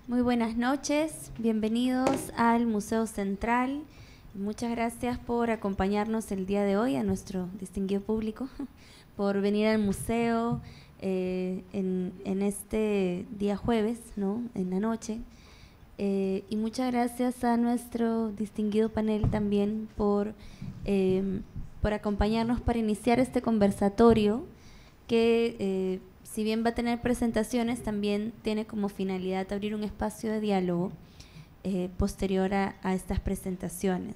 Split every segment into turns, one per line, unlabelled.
Muy buenas noches, bienvenidos al Museo Central. Muchas gracias por acompañarnos el día de hoy, a nuestro distinguido público, por venir al museo en este día jueves, ¿no? En la noche. Y muchas gracias a nuestro distinguido panel también por acompañarnos para iniciar este conversatorio que si bien va a tener presentaciones, también tiene como finalidad abrir un espacio de diálogo posterior a estas presentaciones.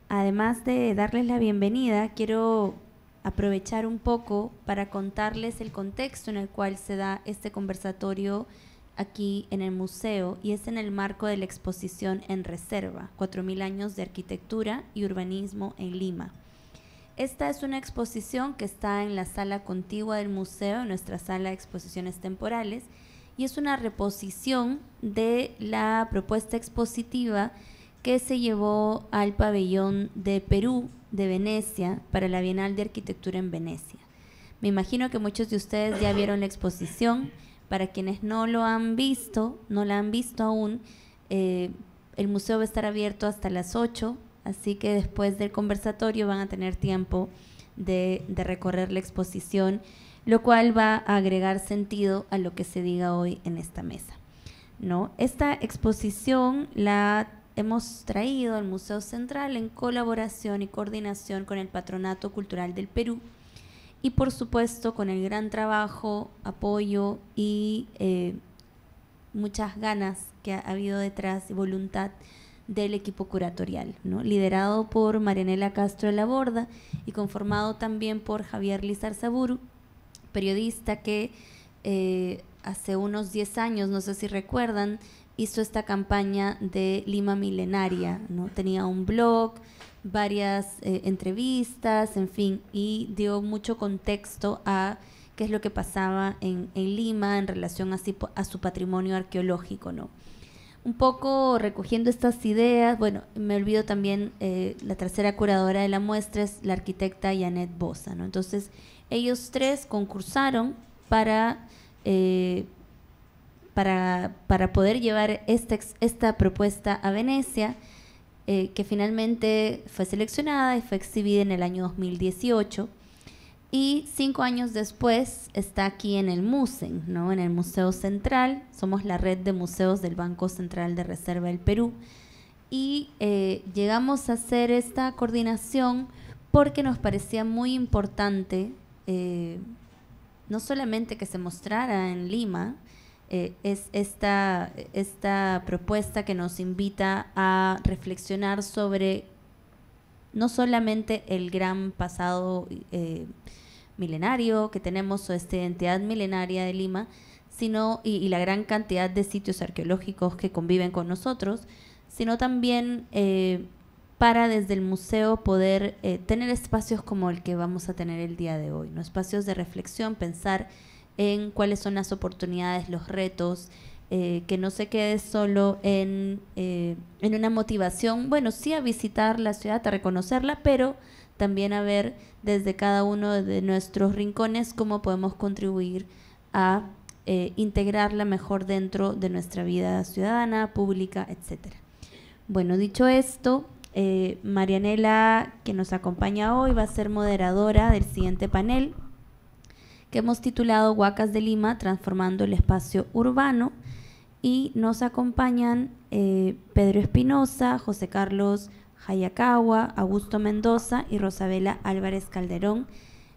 Además de darles la bienvenida, quiero aprovechar un poco para contarles el contexto en el cual se da este conversatorio aquí en el museo, y es en el marco de la exposición En Reserva, 4000 años de arquitectura y urbanismo en Lima. Esta es una exposición que está en la sala contigua del museo, en nuestra sala de exposiciones temporales, y es una reposición de la propuesta expositiva que se llevó al pabellón de Perú de Venecia para la Bienal de Arquitectura en Venecia. Me imagino que muchos de ustedes ya vieron la exposición. Para quienes no la han visto aún, el museo va a estar abierto hasta las 8, así que después del conversatorio van a tener tiempo de recorrer la exposición, lo cual va a agregar sentido a lo que se diga hoy en esta mesa, ¿no? Esta exposición la hemos traído al Museo Central en colaboración y coordinación con el Patronato Cultural del Perú, y por supuesto con el gran trabajo, apoyo y muchas ganas que ha habido detrás y voluntad del equipo curatorial, ¿no? Liderado por Marianela Castro de la Borda y conformado también por Javier Lizarzaburu, periodista que hace unos 10 años, no sé si recuerdan, hizo esta campaña de Lima Milenaria, ¿no? Tenía un blog, varias entrevistas, en fin, y dio mucho contexto a qué es lo que pasaba en Lima en relación a su patrimonio arqueológico, ¿no? Un poco recogiendo estas ideas, bueno, me olvido también, la tercera curadora de la muestra es la arquitecta Janet Bosa, ¿no? Entonces, ellos tres concursaron para poder llevar esta propuesta a Venecia, que finalmente fue seleccionada y fue exhibida en el año 2018, y 5 años después está aquí en el MUSEN, ¿no? En el Museo Central. Somos la red de museos del Banco Central de Reserva del Perú, y llegamos a hacer esta coordinación porque nos parecía muy importante no solamente que se mostrara en Lima, es esta propuesta que nos invita a reflexionar sobre no solamente el gran pasado milenario que tenemos, o esta identidad milenaria de Lima, sino y la gran cantidad de sitios arqueológicos que conviven con nosotros, sino también para desde el museo poder tener espacios como el que vamos a tener el día de hoy, ¿no? Espacios de reflexión, pensar en cuáles son las oportunidades, los retos, que no se quede solo en una motivación, bueno, sí a visitar la ciudad, a reconocerla, pero también a ver desde cada uno de nuestros rincones cómo podemos contribuir a integrarla mejor dentro de nuestra vida ciudadana, pública, etcétera. Bueno, dicho esto, Marianela, que nos acompaña hoy, va a ser moderadora del siguiente panel, que hemos titulado Huacas de Lima, transformando el espacio urbano, y nos acompañan Pedro Espinosa, José Carlos Hayakawa, Augusto Mendoza y Rosabela Álvarez Calderón.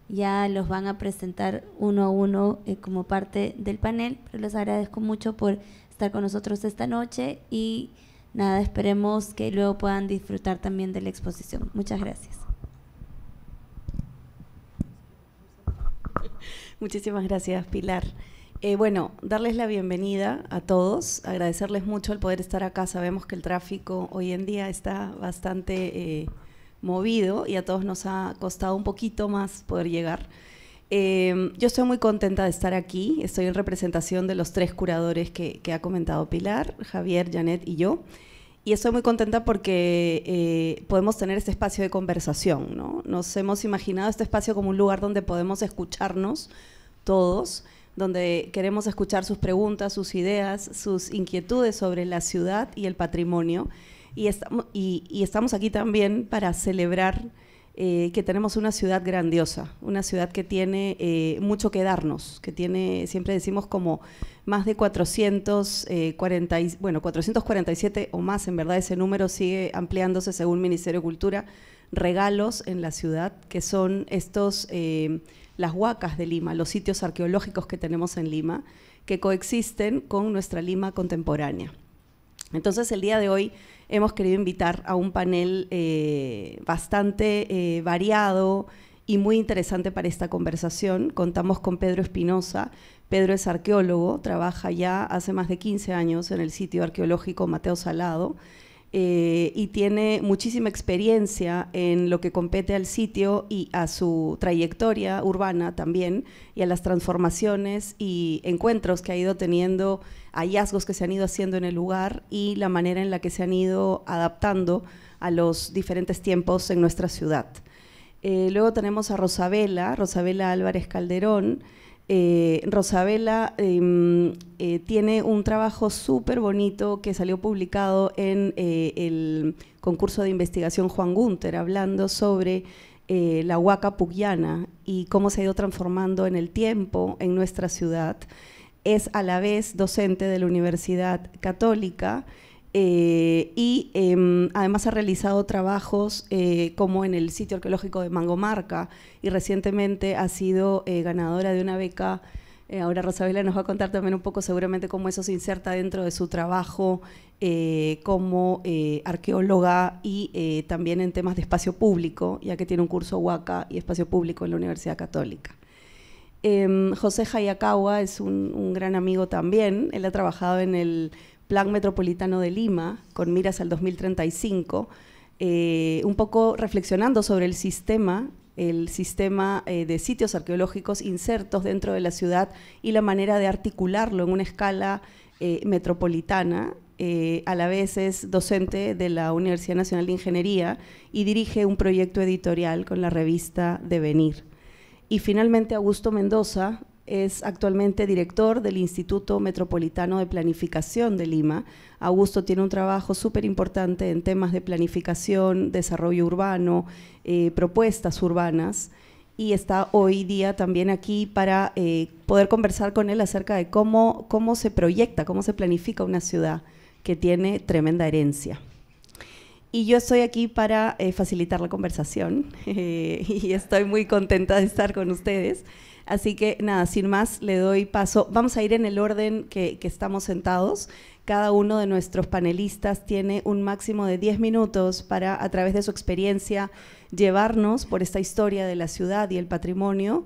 Ya los van a presentar uno a uno como parte del panel, pero les agradezco mucho por estar con nosotros esta noche, y nada, esperemos que luego puedan disfrutar también de la exposición. Muchas gracias.
Muchísimas gracias, Pilar. Bueno, darles la bienvenida a todos, agradecerles mucho el poder estar acá. Sabemos que el tráfico hoy en día está bastante movido y a todos nos ha costado un poquito más poder llegar. Yo estoy muy contenta de estar aquí, estoy en representación de los 3 curadores que ha comentado Pilar, Javier, Janet y yo. Y estoy muy contenta porque podemos tener este espacio de conversación, ¿no? Nos hemos imaginado este espacio como un lugar donde podemos escucharnos todos, donde queremos escuchar sus preguntas, sus ideas, sus inquietudes sobre la ciudad y el patrimonio. Y estamos aquí también para celebrar que tenemos una ciudad grandiosa, una ciudad que tiene mucho que darnos, que tiene, siempre decimos, como más de 447 o más, en verdad ese número sigue ampliándose según el Ministerio de Cultura, regalos en la ciudad, que son las huacas de Lima, los sitios arqueológicos que tenemos en Lima, que coexisten con nuestra Lima contemporánea. Entonces, el día de hoy hemos querido invitar a un panel bastante variado y muy interesante para esta conversación. Contamos con Pedro Espinosa. Pedro es arqueólogo, trabaja ya hace más de 15 años en el sitio arqueológico Mateo Salado y tiene muchísima experiencia en lo que compete al sitio y a su trayectoria urbana también, y a las transformaciones y encuentros que ha ido teniendo, hallazgos que se han ido haciendo en el lugar y la manera en la que se han ido adaptando a los diferentes tiempos en nuestra ciudad. Luego tenemos a Rosabela Álvarez Calderón. Rosabela tiene un trabajo súper bonito que salió publicado en el concurso de investigación Juan Gunter, hablando sobre la huaca pucllana y cómo se ha ido transformando en el tiempo en nuestra ciudad. Es a la vez docente de la Universidad Católica y además ha realizado trabajos como en el sitio arqueológico de Mangomarca, y recientemente ha sido ganadora de una beca. Ahora Rosabela nos va a contar también un poco seguramente cómo eso se inserta dentro de su trabajo como arqueóloga y también en temas de espacio público, ya que tiene un curso Huaca y espacio público en la Universidad Católica. José Hayakawa es un gran amigo también. Él ha trabajado en el Plan Metropolitano de Lima con miras al 2035, un poco reflexionando sobre el sistema de sitios arqueológicos insertos dentro de la ciudad y la manera de articularlo en una escala metropolitana. A la vez es docente de la Universidad Nacional de Ingeniería y dirige un proyecto editorial con la revista Devenir. Y finalmente Augusto Mendoza es actualmente director del Instituto Metropolitano de Planificación de Lima. Augusto tiene un trabajo súper importante en temas de planificación, desarrollo urbano, propuestas urbanas, y está hoy día también aquí para poder conversar con él acerca de cómo se proyecta, cómo se planifica una ciudad que tiene tremenda herencia. Y yo estoy aquí para facilitar la conversación y estoy muy contenta de estar con ustedes. Así que nada, sin más, le doy paso. Vamos a ir en el orden que estamos sentados. Cada uno de nuestros panelistas tiene un máximo de 10 minutos para, a través de su experiencia, llevarnos por esta historia de la ciudad y el patrimonio,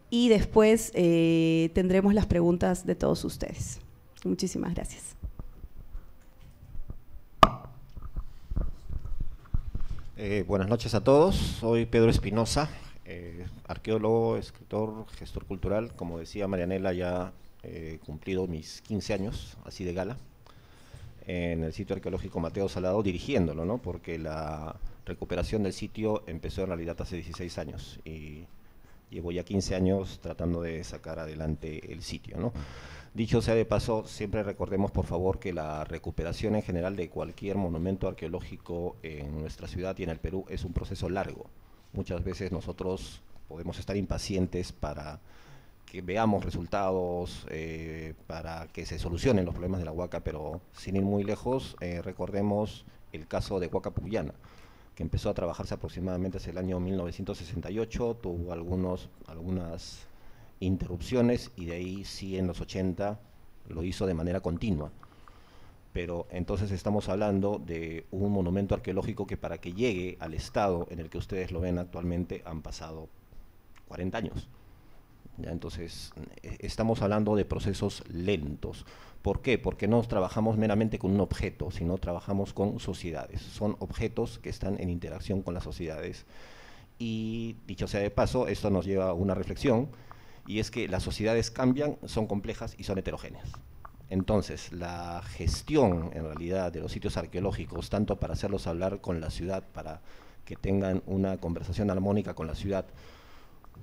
y después tendremos las preguntas de todos ustedes. Muchísimas gracias.
Buenas noches a todos. Soy Pedro Espinosa, arqueólogo, escritor, gestor cultural. Como decía Marianela, ya he cumplido mis 15 años, así de gala, en el sitio arqueológico Mateo Salado, dirigiéndolo, ¿no? Porque la recuperación del sitio empezó en realidad hace 16 años y llevo ya 15 años tratando de sacar adelante el sitio, ¿no? Dicho sea de paso, siempre recordemos, por favor, que la recuperación en general de cualquier monumento arqueológico en nuestra ciudad y en el Perú es un proceso largo. Muchas veces nosotros podemos estar impacientes para que veamos resultados, para que se solucionen los problemas de la huaca, pero sin ir muy lejos, recordemos el caso de Huaca Pucllana, que empezó a trabajarse aproximadamente hacia el año 1968, tuvo algunas interrupciones y de ahí sí en los 80 lo hizo de manera continua. Pero entonces estamos hablando de un monumento arqueológico que para que llegue al estado en el que ustedes lo ven actualmente han pasado 40 años. ¿Ya? Entonces estamos hablando de procesos lentos. ¿Por qué? Porque no trabajamos meramente con un objeto, sino trabajamos con sociedades. Son objetos que están en interacción con las sociedades. Y dicho sea de paso, esto nos lleva a una reflexión, y es que las sociedades cambian, son complejas y son heterogéneas. Entonces, la gestión, en realidad, de los sitios arqueológicos, tanto para hacerlos hablar con la ciudad, para que tengan una conversación armónica con la ciudad,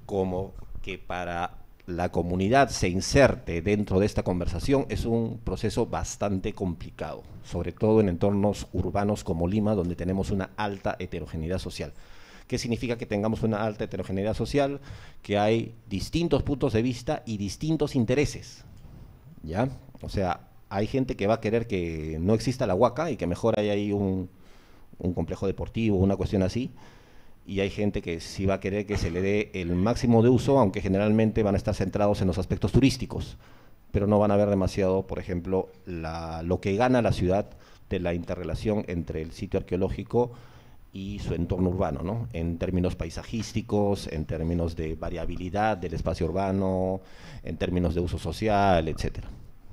como que para la comunidad se inserte dentro de esta conversación es un proceso bastante complicado, sobre todo en entornos urbanos como Lima, donde tenemos una alta heterogeneidad social. ¿Qué significa que tengamos una alta heterogeneidad social? Que hay distintos puntos de vista y distintos intereses, ¿ya? O sea, hay gente que va a querer que no exista la Huaca y que mejor haya ahí un complejo deportivo, una cuestión así, y hay gente que sí va a querer que se le dé el máximo de uso, aunque generalmente van a estar centrados en los aspectos turísticos, pero no van a ver demasiado, por ejemplo, lo que gana la ciudad de la interrelación entre el sitio arqueológico y su entorno urbano, ¿no? En términos paisajísticos, en términos de variabilidad del espacio urbano, en términos de uso social, etcétera.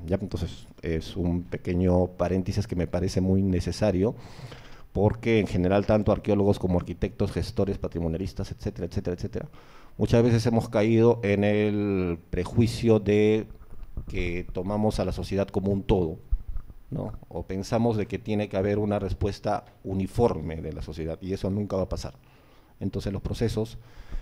¿Ya? Entonces, es un pequeño paréntesis que me parece muy necesario, porque en general tanto arqueólogos como arquitectos, gestores, patrimonialistas, etcétera, etcétera, etcétera, muchas veces hemos caído en el prejuicio de que tomamos a la sociedad como un todo, ¿no? O pensamos de que tiene que haber una respuesta uniforme de la sociedad, y eso nunca va a pasar. Entonces los procesos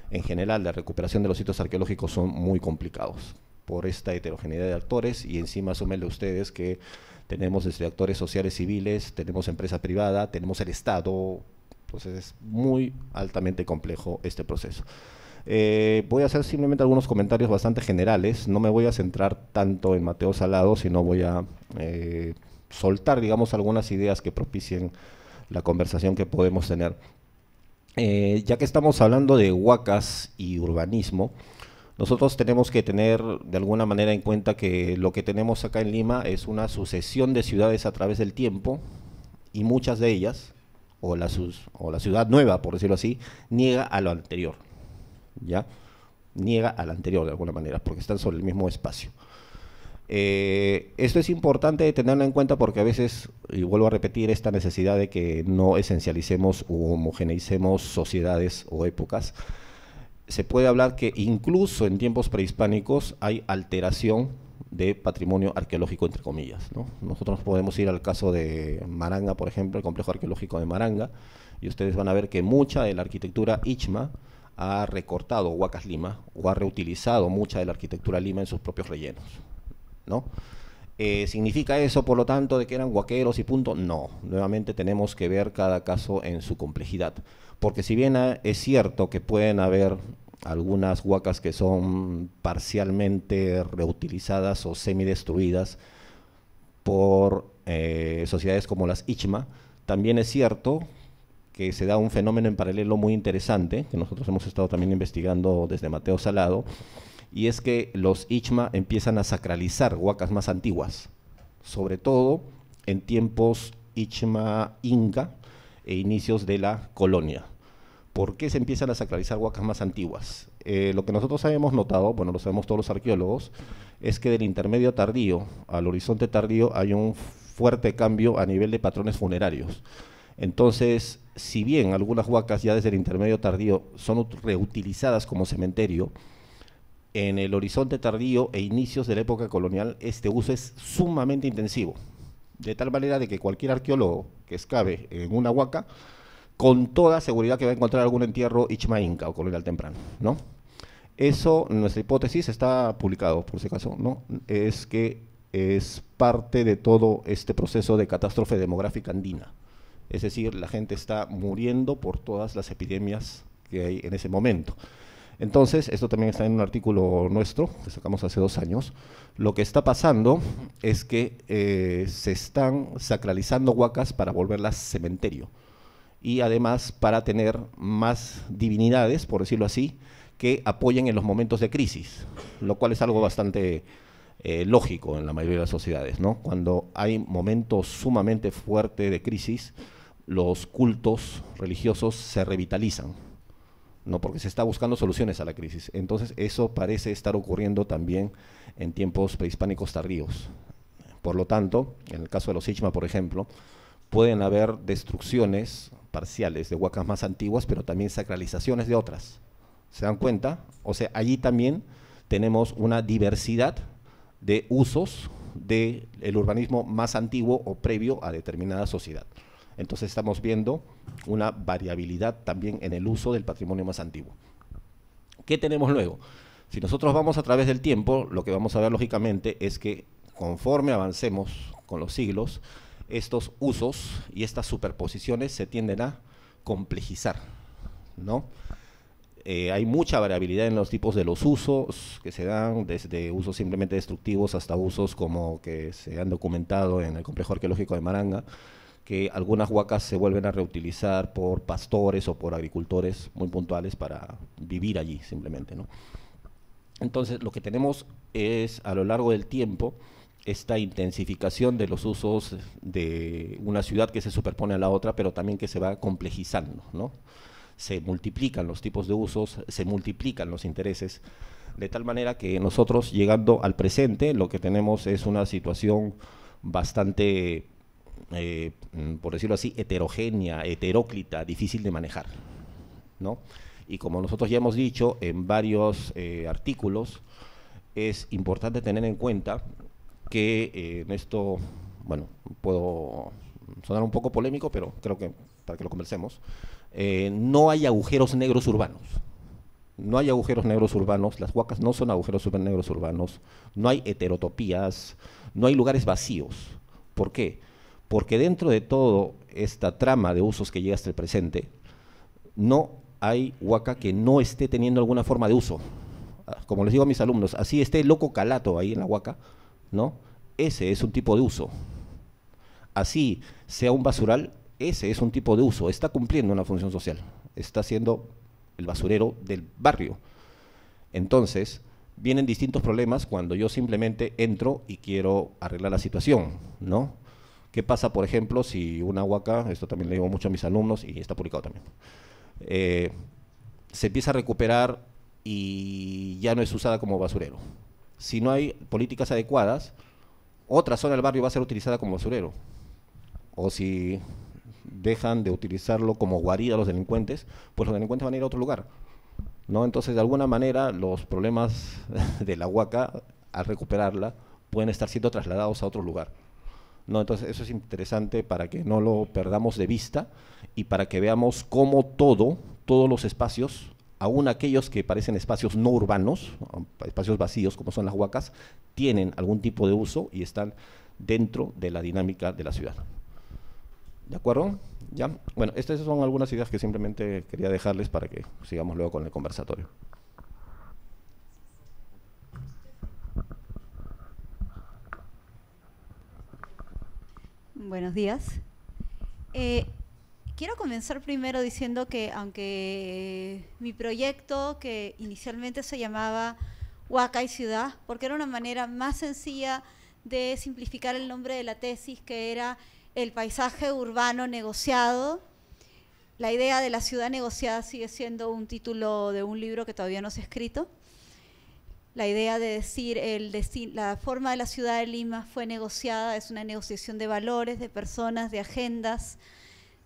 en general de recuperación de los sitios arqueológicos son muy complicados por esta heterogeneidad de actores, y encima súmenle ustedes que tenemos desde actores sociales civiles, tenemos empresa privada, tenemos el Estado, entonces es muy altamente complejo este proceso. Voy a hacer simplemente algunos comentarios bastante generales, no me voy a centrar tanto en Mateo Salado, sino voy a soltar, digamos, algunas ideas que propicien la conversación que podemos tener. Ya que estamos hablando de huacas y urbanismo, nosotros tenemos que tener de alguna manera en cuenta que lo que tenemos acá en Lima es una sucesión de ciudades a través del tiempo, y muchas de ellas, o la ciudad nueva, por decirlo así, niega a lo anterior, ¿ya? Niega al anterior de alguna manera, porque están sobre el mismo espacio. Esto es importante tenerlo en cuenta porque a veces, y vuelvo a repetir, esta necesidad de que no esencialicemos u homogeneicemos sociedades o épocas. Se puede hablar que incluso en tiempos prehispánicos hay alteración de patrimonio arqueológico, entre comillas, ¿no? Nosotros podemos ir al caso de Maranga, por ejemplo, el complejo arqueológico de Maranga, y ustedes van a ver que mucha de la arquitectura Ichma ha recortado Huacas Lima, o ha reutilizado mucha de la arquitectura Lima en sus propios rellenos, ¿no? ¿Significa eso, por lo tanto, de que eran huaqueros y punto? No, nuevamente tenemos que ver cada caso en su complejidad, porque si bien es cierto que pueden haber algunas huacas que son parcialmente reutilizadas o semidestruidas por sociedades como las Ichma, también es cierto que se da un fenómeno en paralelo muy interesante, que nosotros hemos estado también investigando desde Mateo Salado, y es que los Ichma empiezan a sacralizar huacas más antiguas, sobre todo en tiempos Ichma Inca e inicios de la colonia. ¿Por qué se empiezan a sacralizar huacas más antiguas? Lo que nosotros habíamos notado, bueno, lo sabemos todos los arqueólogos, es que del intermedio tardío al horizonte tardío hay un fuerte cambio a nivel de patrones funerarios. Entonces, si bien algunas huacas ya desde el intermedio tardío son reutilizadas como cementerio, en el horizonte tardío e inicios de la época colonial este uso es sumamente intensivo, de tal manera de que cualquier arqueólogo que excave en una huaca, con toda seguridad que va a encontrar algún entierro Ichma Inca o colonial temprano, ¿no? Eso, nuestra hipótesis, está publicado, por si acaso, ¿no? Es que es parte de todo este proceso de catástrofe demográfica andina. Es decir, la gente está muriendo por todas las epidemias que hay en ese momento. Entonces, esto también está en un artículo nuestro, que sacamos hace 2 años. Lo que está pasando es que se están sacralizando huacas para volverlas cementerio, y además para tener más divinidades, por decirlo así, que apoyen en los momentos de crisis, lo cual es algo bastante lógico en la mayoría de las sociedades, ¿no? Cuando hay momentos sumamente fuertes de crisis, los cultos religiosos se revitalizan, ¿no? Porque se está buscando soluciones a la crisis. Entonces eso parece estar ocurriendo también en tiempos prehispánicos tardíos. Por lo tanto, en el caso de los Ichma, por ejemplo, pueden haber destrucciones parciales de huacas más antiguas, pero también sacralizaciones de otras. ¿Se dan cuenta? O sea, allí también tenemos una diversidad de usos del urbanismo más antiguo o previo a determinada sociedad. Entonces estamos viendo una variabilidad también en el uso del patrimonio más antiguo. ¿Qué tenemos luego? Si nosotros vamos a través del tiempo, lo que vamos a ver lógicamente es que conforme avancemos con los siglos, estos usos y estas superposiciones se tienden a complejizar, ¿no? Hay mucha variabilidad en los tipos de los usos que se dan, desde usos simplemente destructivos hasta usos como que se han documentado en el complejo arqueológico de Maranga, que algunas huacas se vuelven a reutilizar por pastores o por agricultores muy puntuales para vivir allí simplemente, ¿no? Entonces, lo que tenemos es, a lo largo del tiempo, esta intensificación de los usos de una ciudad que se superpone a la otra, pero también que se va complejizando, ¿no? Se multiplican los tipos de usos, se multiplican los intereses, de tal manera que nosotros, llegando al presente, lo que tenemos es una situación bastante, por decirlo así, heterogénea, heteróclita, difícil de manejar, ¿no? Y como nosotros ya hemos dicho en varios artículos, es importante tener en cuenta que en esto, bueno, puedo sonar un poco polémico, pero creo que para que lo conversemos, no hay agujeros negros urbanos. No hay agujeros negros urbanos, las huacas no son agujeros negros urbanos, no hay heterotopías, no hay lugares vacíos. ¿Por qué? Porque dentro de toda esta trama de usos que llega hasta el presente, no hay huaca que no esté teniendo alguna forma de uso. Como les digo a mis alumnos, así esté loco calato ahí en la huaca, ¿no? Ese es un tipo de uso. Así sea un basural, ese es un tipo de uso, está cumpliendo una función social, está siendo el basurero del barrio. Entonces, vienen distintos problemas cuando yo simplemente entro y quiero arreglar la situación, ¿no? ¿Qué pasa, por ejemplo, si una huaca, esto también le digo mucho a mis alumnos y está publicado también, se empieza a recuperar y ya no es usada como basurero? Si no hay políticas adecuadas, otra zona del barrio va a ser utilizada como basurero. O si dejan de utilizarlo como guarida los delincuentes, pues los delincuentes van a ir a otro lugar, ¿no? Entonces, de alguna manera, los problemas de la huaca, al recuperarla, pueden estar siendo trasladados a otro lugar, ¿no? Entonces, eso es interesante para que no lo perdamos de vista y para que veamos cómo todos los espacios, aún aquellos que parecen espacios no urbanos, espacios vacíos como son las huacas, tienen algún tipo de uso y están dentro de la dinámica de la ciudad. ¿De acuerdo? ¿Ya? Bueno, estas son algunas ideas que simplemente quería dejarles para que sigamos luego con el conversatorio.
Buenos días. Quiero comenzar primero diciendo que aunque mi proyecto, que inicialmente se llamaba Huaca y Ciudad, porque era una manera más sencilla de simplificar el nombre de la tesis, que era el paisaje urbano negociado. La idea de la ciudad negociada sigue siendo un título de un libro que todavía no se ha escrito. La idea de decir la forma de la ciudad de Lima fue negociada, es una negociación de valores, de personas, de agendas,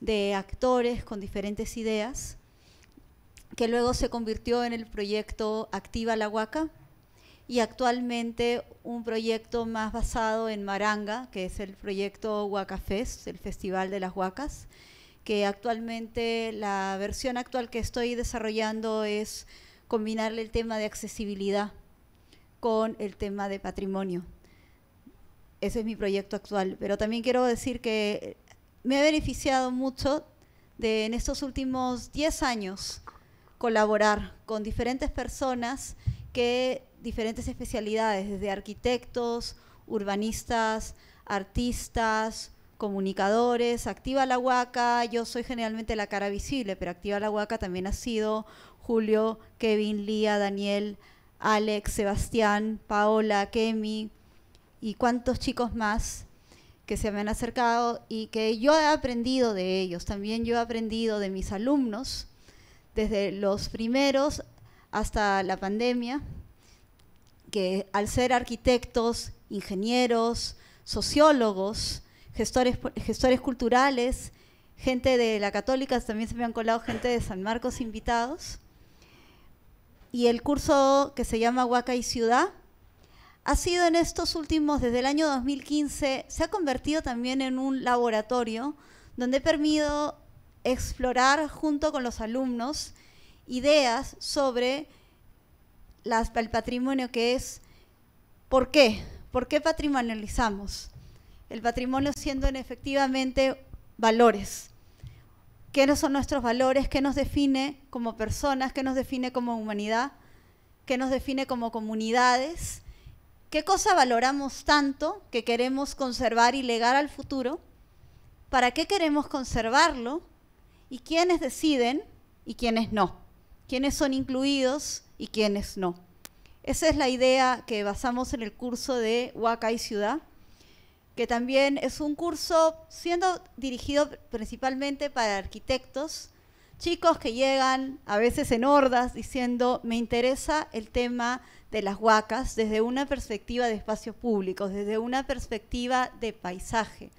de actores con diferentes ideas, que luego se convirtió en el proyecto Activa la Huaca, y actualmente un proyecto más basado en Maranga, que es el proyecto Huaca Fest, el Festival de las Huacas, que actualmente la versión actual que estoy desarrollando es combinar el tema de accesibilidad con el tema de patrimonio. Ese es mi proyecto actual, pero también quiero decir que me ha beneficiado mucho de en estos últimos 10 años colaborar con diferentes personas que diferentes especialidades, desde arquitectos, urbanistas, artistas, comunicadores. Activa la Huaca, yo soy generalmente la cara visible, pero Activa la Huaca también ha sido Julio, Kevin, Lía, Daniel, Alex, Sebastián, Paola, Kemi y cuantos chicos más que se me han acercado y que yo he aprendido de ellos. También yo he aprendido de mis alumnos, desde los primeros hasta la pandemia, que al ser arquitectos, ingenieros, sociólogos, gestores culturales, gente de la Católica, también se me han colado gente de San Marcos invitados. Y el curso que se llama Huaca y Ciudad ha sido en estos últimos, desde el año 2015, se ha convertido también en un laboratorio donde he permitido explorar junto con los alumnos ideas sobre el patrimonio, que es ¿por qué? ¿Por qué patrimonializamos? El patrimonio siendo efectivamente valores. ¿Qué son nuestros valores? ¿Qué nos define como personas? ¿Qué nos define como humanidad? ¿Qué nos define como comunidades? ¿Qué cosa valoramos tanto que queremos conservar y legar al futuro? ¿Para qué queremos conservarlo? ¿Y quiénes deciden y quiénes no? ¿Quiénes son incluidos y quiénes no? Esa es la idea que basamos en el curso de Huaca y Ciudad, que también es un curso siendo dirigido principalmente para arquitectos, chicos que llegan a veces en hordas diciendo, me interesa el tema de las huacas desde una perspectiva de espacios públicos, desde una perspectiva de paisaje,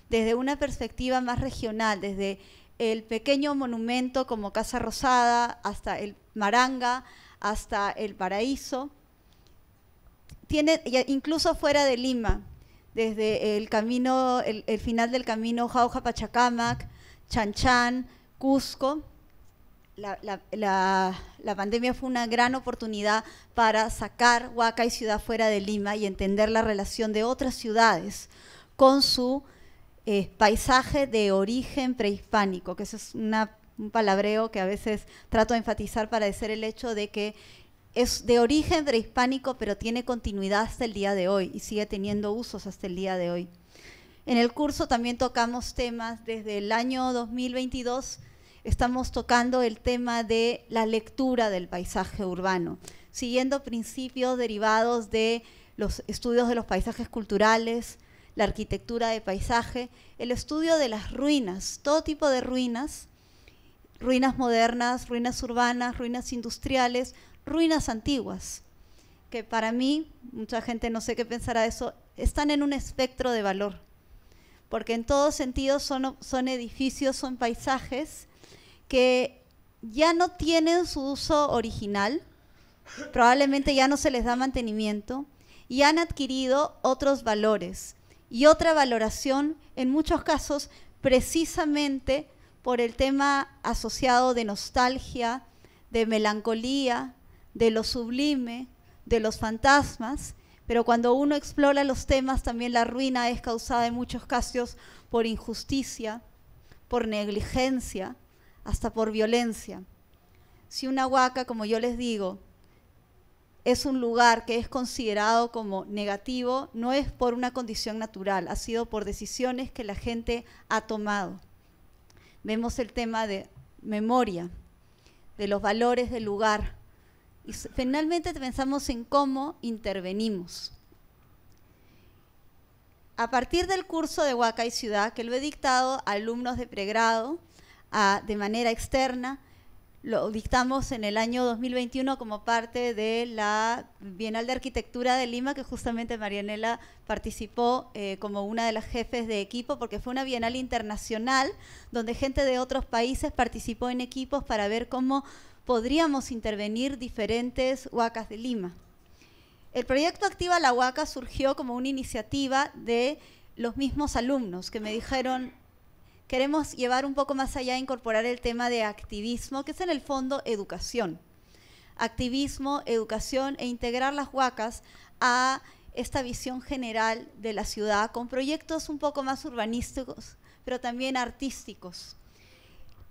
desde una perspectiva más regional, desde el pequeño monumento como Casa Rosada hasta el Maranga, hasta el Paraíso, incluso fuera de Lima, desde el camino, el final del camino Jauja-Pachacamac, Chanchan, Cusco. La pandemia fue una gran oportunidad para sacar Huaca y Ciudad fuera de Lima y entender la relación de otras ciudades con su paisaje de origen prehispánico, que eso es un palabreo que a veces trato de enfatizar para decir el hecho de que es de origen prehispánico, pero tiene continuidad hasta el día de hoy y sigue teniendo usos hasta el día de hoy. En el curso también tocamos temas desde el año 2022, estamos tocando el tema de la lectura del paisaje urbano, siguiendo principios derivados de los estudios de los paisajes culturales, la arquitectura de paisaje, el estudio de las ruinas, todo tipo de ruinas, ruinas modernas, ruinas urbanas, ruinas industriales, ruinas antiguas, que para mí, mucha gente no sé qué pensará de eso, están en un espectro de valor, porque en todos sentidos son edificios, son paisajes que ya no tienen su uso original, probablemente ya no se les da mantenimiento y han adquirido otros valores y otra valoración, en muchos casos precisamente por el tema asociado de nostalgia, de melancolía, de lo sublime, de los fantasmas, pero cuando uno explora los temas, también la ruina es causada en muchos casos por injusticia, por negligencia, hasta por violencia. Si una huaca, como yo les digo, es un lugar que es considerado como negativo, no es por una condición natural, ha sido por decisiones que la gente ha tomado. Vemos el tema de memoria, de los valores del lugar, y finalmente pensamos en cómo intervenimos. A partir del curso de Huaca y Ciudad, que lo he dictado a alumnos de pregrado de manera externa, lo dictamos en el año 2021 como parte de la Bienal de Arquitectura de Lima, que justamente Marianela participó como una de las jefes de equipo, porque fue una bienal internacional donde gente de otros países participó en equipos para ver cómo podríamos intervenir diferentes huacas de Lima. El proyecto Activa la Huaca surgió como una iniciativa de los mismos alumnos que me dijeron, queremos llevar un poco más allá, incorporar el tema de activismo, que es en el fondo educación. Activismo, educación e integrar las huacas a esta visión general de la ciudad con proyectos un poco más urbanísticos, pero también artísticos.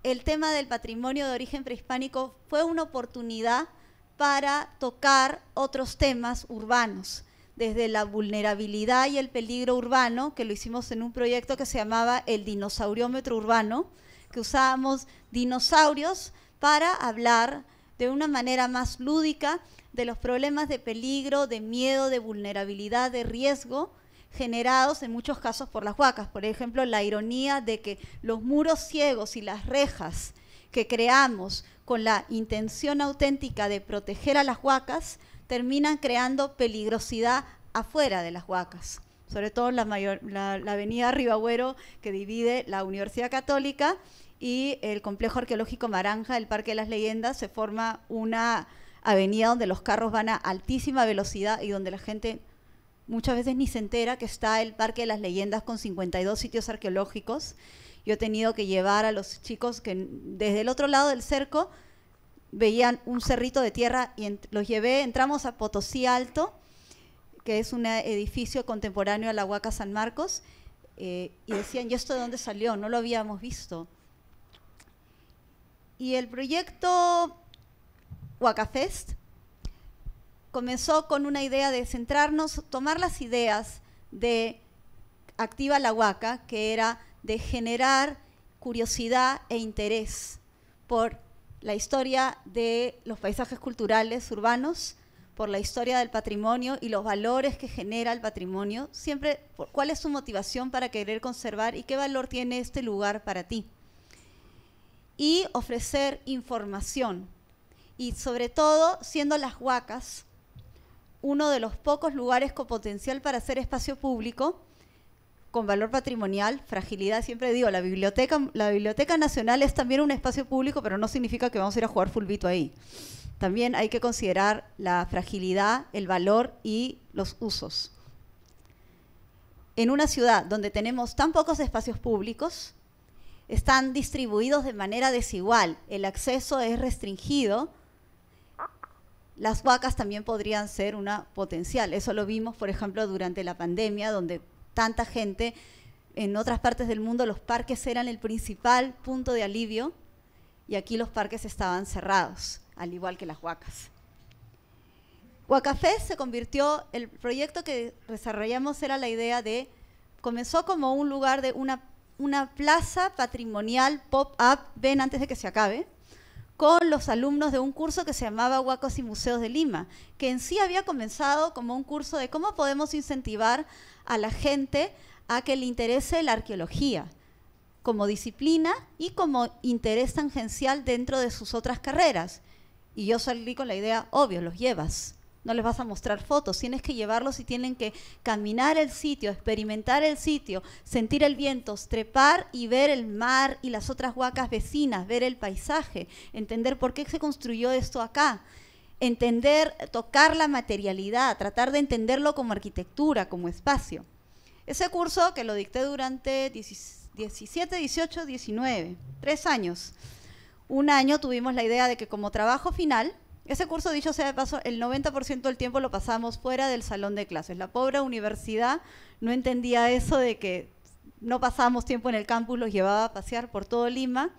El tema del patrimonio de origen prehispánico fue una oportunidad para tocar otros temas urbanos, desde la vulnerabilidad y el peligro urbano, que lo hicimos en un proyecto que se llamaba el dinosauriómetro urbano, que usábamos dinosaurios para hablar de una manera más lúdica de los problemas de peligro, de miedo, de vulnerabilidad, de riesgo, generados en muchos casos por las huacas. Por ejemplo, la ironía de que los muros ciegos y las rejas que creamos con la intención auténtica de proteger a las huacas terminan creando peligrosidad afuera de las huacas. Sobre todo la avenida Ribagüero, que divide la Universidad Católica y el complejo arqueológico Maranja, el Parque de las Leyendas, se forma una avenida donde los carros van a altísima velocidad y donde la gente muchas veces ni se entera que está el Parque de las Leyendas con 52 sitios arqueológicos. Yo he tenido que llevar a los chicos que desde el otro lado del cerco veían un cerrito de tierra y los llevé, entramos a Potosí Alto, que es un edificio contemporáneo a la Huaca San Marcos, y decían, ¿y esto de dónde salió? No lo habíamos visto. Y el proyecto Huacafest comenzó con una idea de centrarnos, tomar las ideas de Activa la Huaca, que era de generar curiosidad e interés por la historia de los paisajes culturales urbanos, por la historia del patrimonio y los valores que genera el patrimonio, siempre cuál es su motivación para querer conservar y qué valor tiene este lugar para ti. Y ofrecer información, y sobre todo, siendo las Huacas uno de los pocos lugares con potencial para hacer espacio público, con valor patrimonial, fragilidad, siempre digo, la Biblioteca Nacional es también un espacio público, pero no significa que vamos a ir a jugar fulbito ahí. También hay que considerar la fragilidad, el valor y los usos. En una ciudad donde tenemos tan pocos espacios públicos, están distribuidos de manera desigual, el acceso es restringido, las Huacas también podrían ser una potencial. Eso lo vimos, por ejemplo, durante la pandemia, donde tanta gente, en otras partes del mundo los parques eran el principal punto de alivio y aquí los parques estaban cerrados, al igual que las Huacas. Huacafest se convirtió, el proyecto que desarrollamos era la idea de, comenzó como un lugar de una plaza patrimonial pop-up, ven antes de que se acabe, con los alumnos de un curso que se llamaba Huacos y Museos de Lima, que en sí había comenzado como un curso de cómo podemos incentivar a la gente a que le interese la arqueología como disciplina y como interés tangencial dentro de sus otras carreras. Y yo salí con la idea, obvio, los llevas. No les vas a mostrar fotos, tienes que llevarlos y tienen que caminar el sitio, experimentar el sitio, sentir el viento, trepar y ver el mar y las otras huacas vecinas, ver el paisaje, entender por qué se construyó esto acá, entender, tocar la materialidad, tratar de entenderlo como arquitectura, como espacio. Ese curso que lo dicté durante 17, 18, 19, 3 años. Un año tuvimos la idea de que como trabajo final, ese curso, dicho sea de paso, el 90% del tiempo lo pasamos fuera del salón de clases. La pobre universidad no entendía eso de que no pasábamos tiempo en el campus, los llevaba a pasear por todo Lima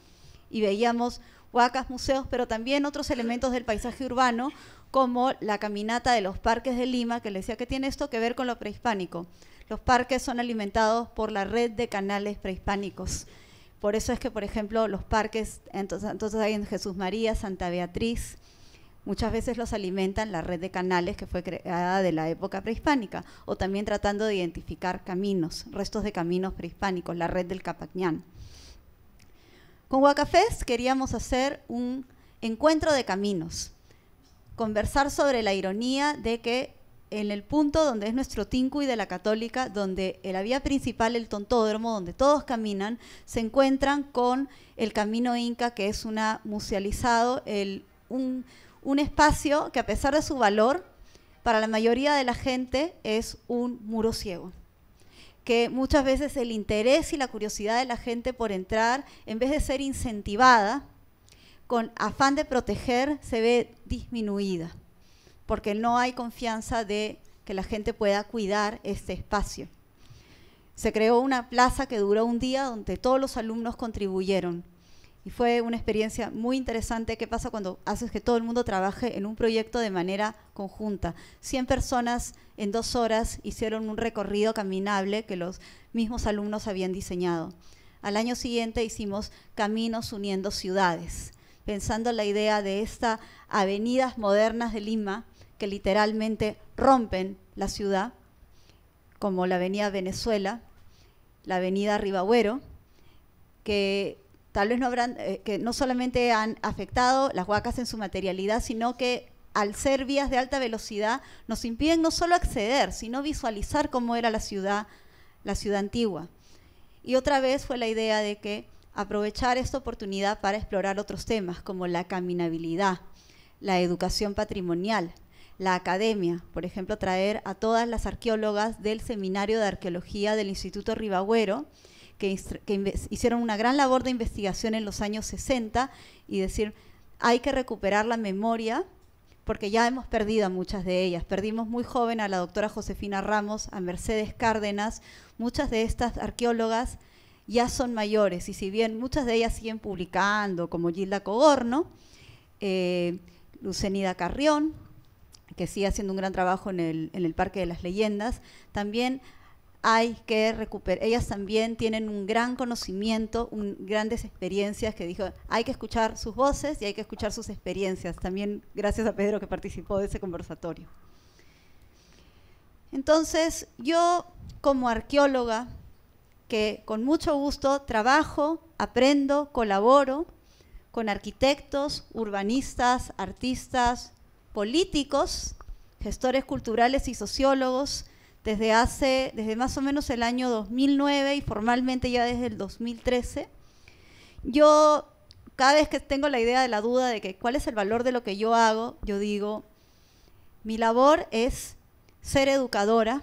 y veíamos huacas, museos, pero también otros elementos del paisaje urbano, como la caminata de los parques de Lima, que le decía que tiene esto que ver con lo prehispánico. Los parques son alimentados por la red de canales prehispánicos. Por eso es que, por ejemplo, los parques, entonces hay en Jesús María, Santa Beatriz, muchas veces los alimentan la red de canales que fue creada de la época prehispánica, o también tratando de identificar caminos, restos de caminos prehispánicos, la red del Capañán. Con Huacafest queríamos hacer un encuentro de caminos, conversar sobre la ironía de que en el punto donde es nuestro Tincuy de la Católica, donde la vía principal, el Tontódromo, donde todos caminan, se encuentran con el Camino Inca, que es musealizado, un espacio que a pesar de su valor, para la mayoría de la gente es un muro ciego. Que muchas veces el interés y la curiosidad de la gente por entrar, en vez de ser incentivada, con afán de proteger, se ve disminuida, porque no hay confianza de que la gente pueda cuidar este espacio. Se creó una plaza que duró un día donde todos los alumnos contribuyeron. Y fue una experiencia muy interesante. ¿Qué pasa cuando haces que todo el mundo trabaje en un proyecto de manera conjunta? 100 personas en 2 horas hicieron un recorrido caminable que los mismos alumnos habían diseñado. Al año siguiente hicimos Caminos Uniendo Ciudades, pensando la idea de estas avenidas modernas de Lima que literalmente rompen la ciudad, como la avenida Venezuela, la avenida Ribagüero, que tal vez que no solamente han afectado las huacas en su materialidad, sino que al ser vías de alta velocidad nos impiden no solo acceder, sino visualizar cómo era la ciudad antigua. Y otra vez fue la idea de que aprovechar esta oportunidad para explorar otros temas, como la caminabilidad, la educación patrimonial, la academia, por ejemplo, traer a todas las arqueólogas del Seminario de Arqueología del Instituto Ribagüero, que hicieron una gran labor de investigación en los años 60 y decir, hay que recuperar la memoria, porque ya hemos perdido a muchas de ellas. Perdimos muy joven a la doctora Josefina Ramos, a Mercedes Cárdenas. Muchas de estas arqueólogas ya son mayores, y si bien muchas de ellas siguen publicando, como Gilda Cogorno, Lucenida Carrión, que sigue haciendo un gran trabajo en el Parque de las Leyendas, también hay que recuperar. Ellas también tienen un gran conocimiento, grandes experiencias, que dijo, hay que escuchar sus voces y hay que escuchar sus experiencias. También gracias a Pedro, que participó de ese conversatorio. Entonces, yo como arqueóloga, que con mucho gusto trabajo, aprendo, colaboro con arquitectos, urbanistas, artistas, políticos, gestores culturales y sociólogos, desde más o menos el año 2009 y formalmente ya desde el 2013. Yo, cada vez que tengo la idea de la duda de que cuál es el valor de lo que yo hago, yo digo, mi labor es ser educadora,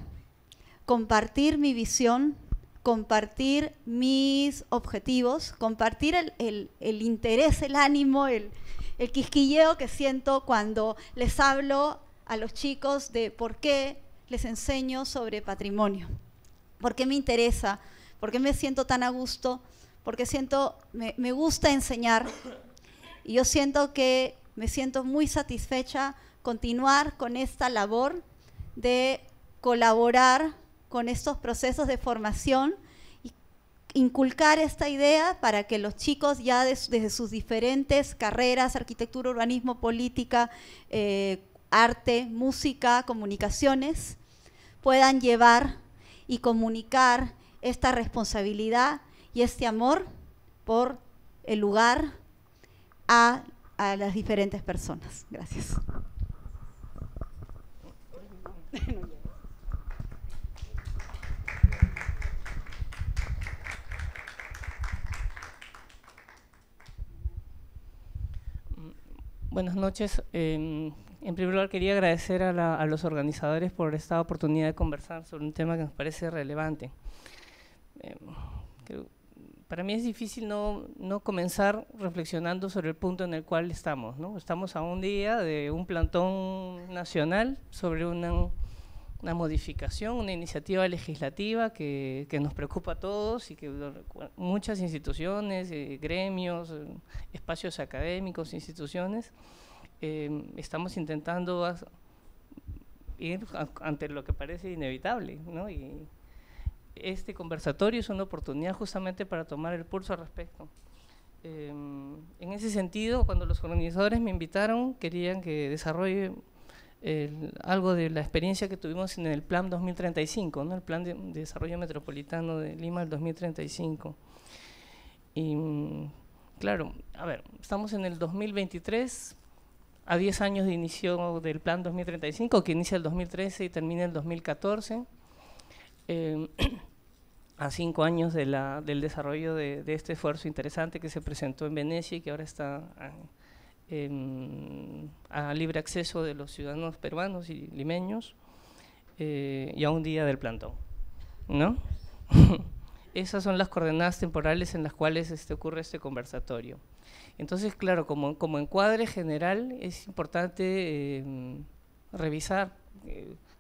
compartir mi visión, compartir mis objetivos, compartir el interés, el ánimo, el quisquilleo que siento cuando les hablo a los chicos de por qué les enseño sobre patrimonio, por qué me interesa, por qué me siento tan a gusto, porque me gusta enseñar, y yo siento que me siento muy satisfecha continuar con esta labor de colaborar con estos procesos de formación y inculcar esta idea para que los chicos ya desde sus diferentes carreras, arquitectura, urbanismo, política, arte, música, comunicaciones, puedan llevar y comunicar esta responsabilidad y este amor por el lugar a las diferentes personas. Gracias.
Buenas noches. En primer lugar, quería agradecer a los organizadores por esta oportunidad de conversar sobre un tema que nos parece relevante. Para mí es difícil no comenzar reflexionando sobre el punto en el cual estamos, ¿no? Estamos a un día de un plantón nacional sobre una modificación, una iniciativa legislativa que nos preocupa a todos y que muchas instituciones, gremios, espacios académicos, instituciones, estamos intentando ir ante lo que parece inevitable, ¿no? Y este conversatorio es una oportunidad justamente para tomar el pulso al respecto. En ese sentido, cuando los organizadores me invitaron, querían que desarrolle algo de la experiencia que tuvimos en el Plan 2035, ¿no? El Plan de Desarrollo Metropolitano de Lima del 2035. Y claro, a ver, estamos en el 2023, a 10 años de inicio del Plan 2035, que inicia el 2013 y termina el 2014, a 5 años del desarrollo de este esfuerzo interesante que se presentó en Venecia y que ahora está a libre acceso de los ciudadanos peruanos y limeños, y a un día del plantón, ¿no? Esas son las coordenadas temporales en las cuales ocurre este conversatorio. Entonces, claro, como encuadre general es importante revisar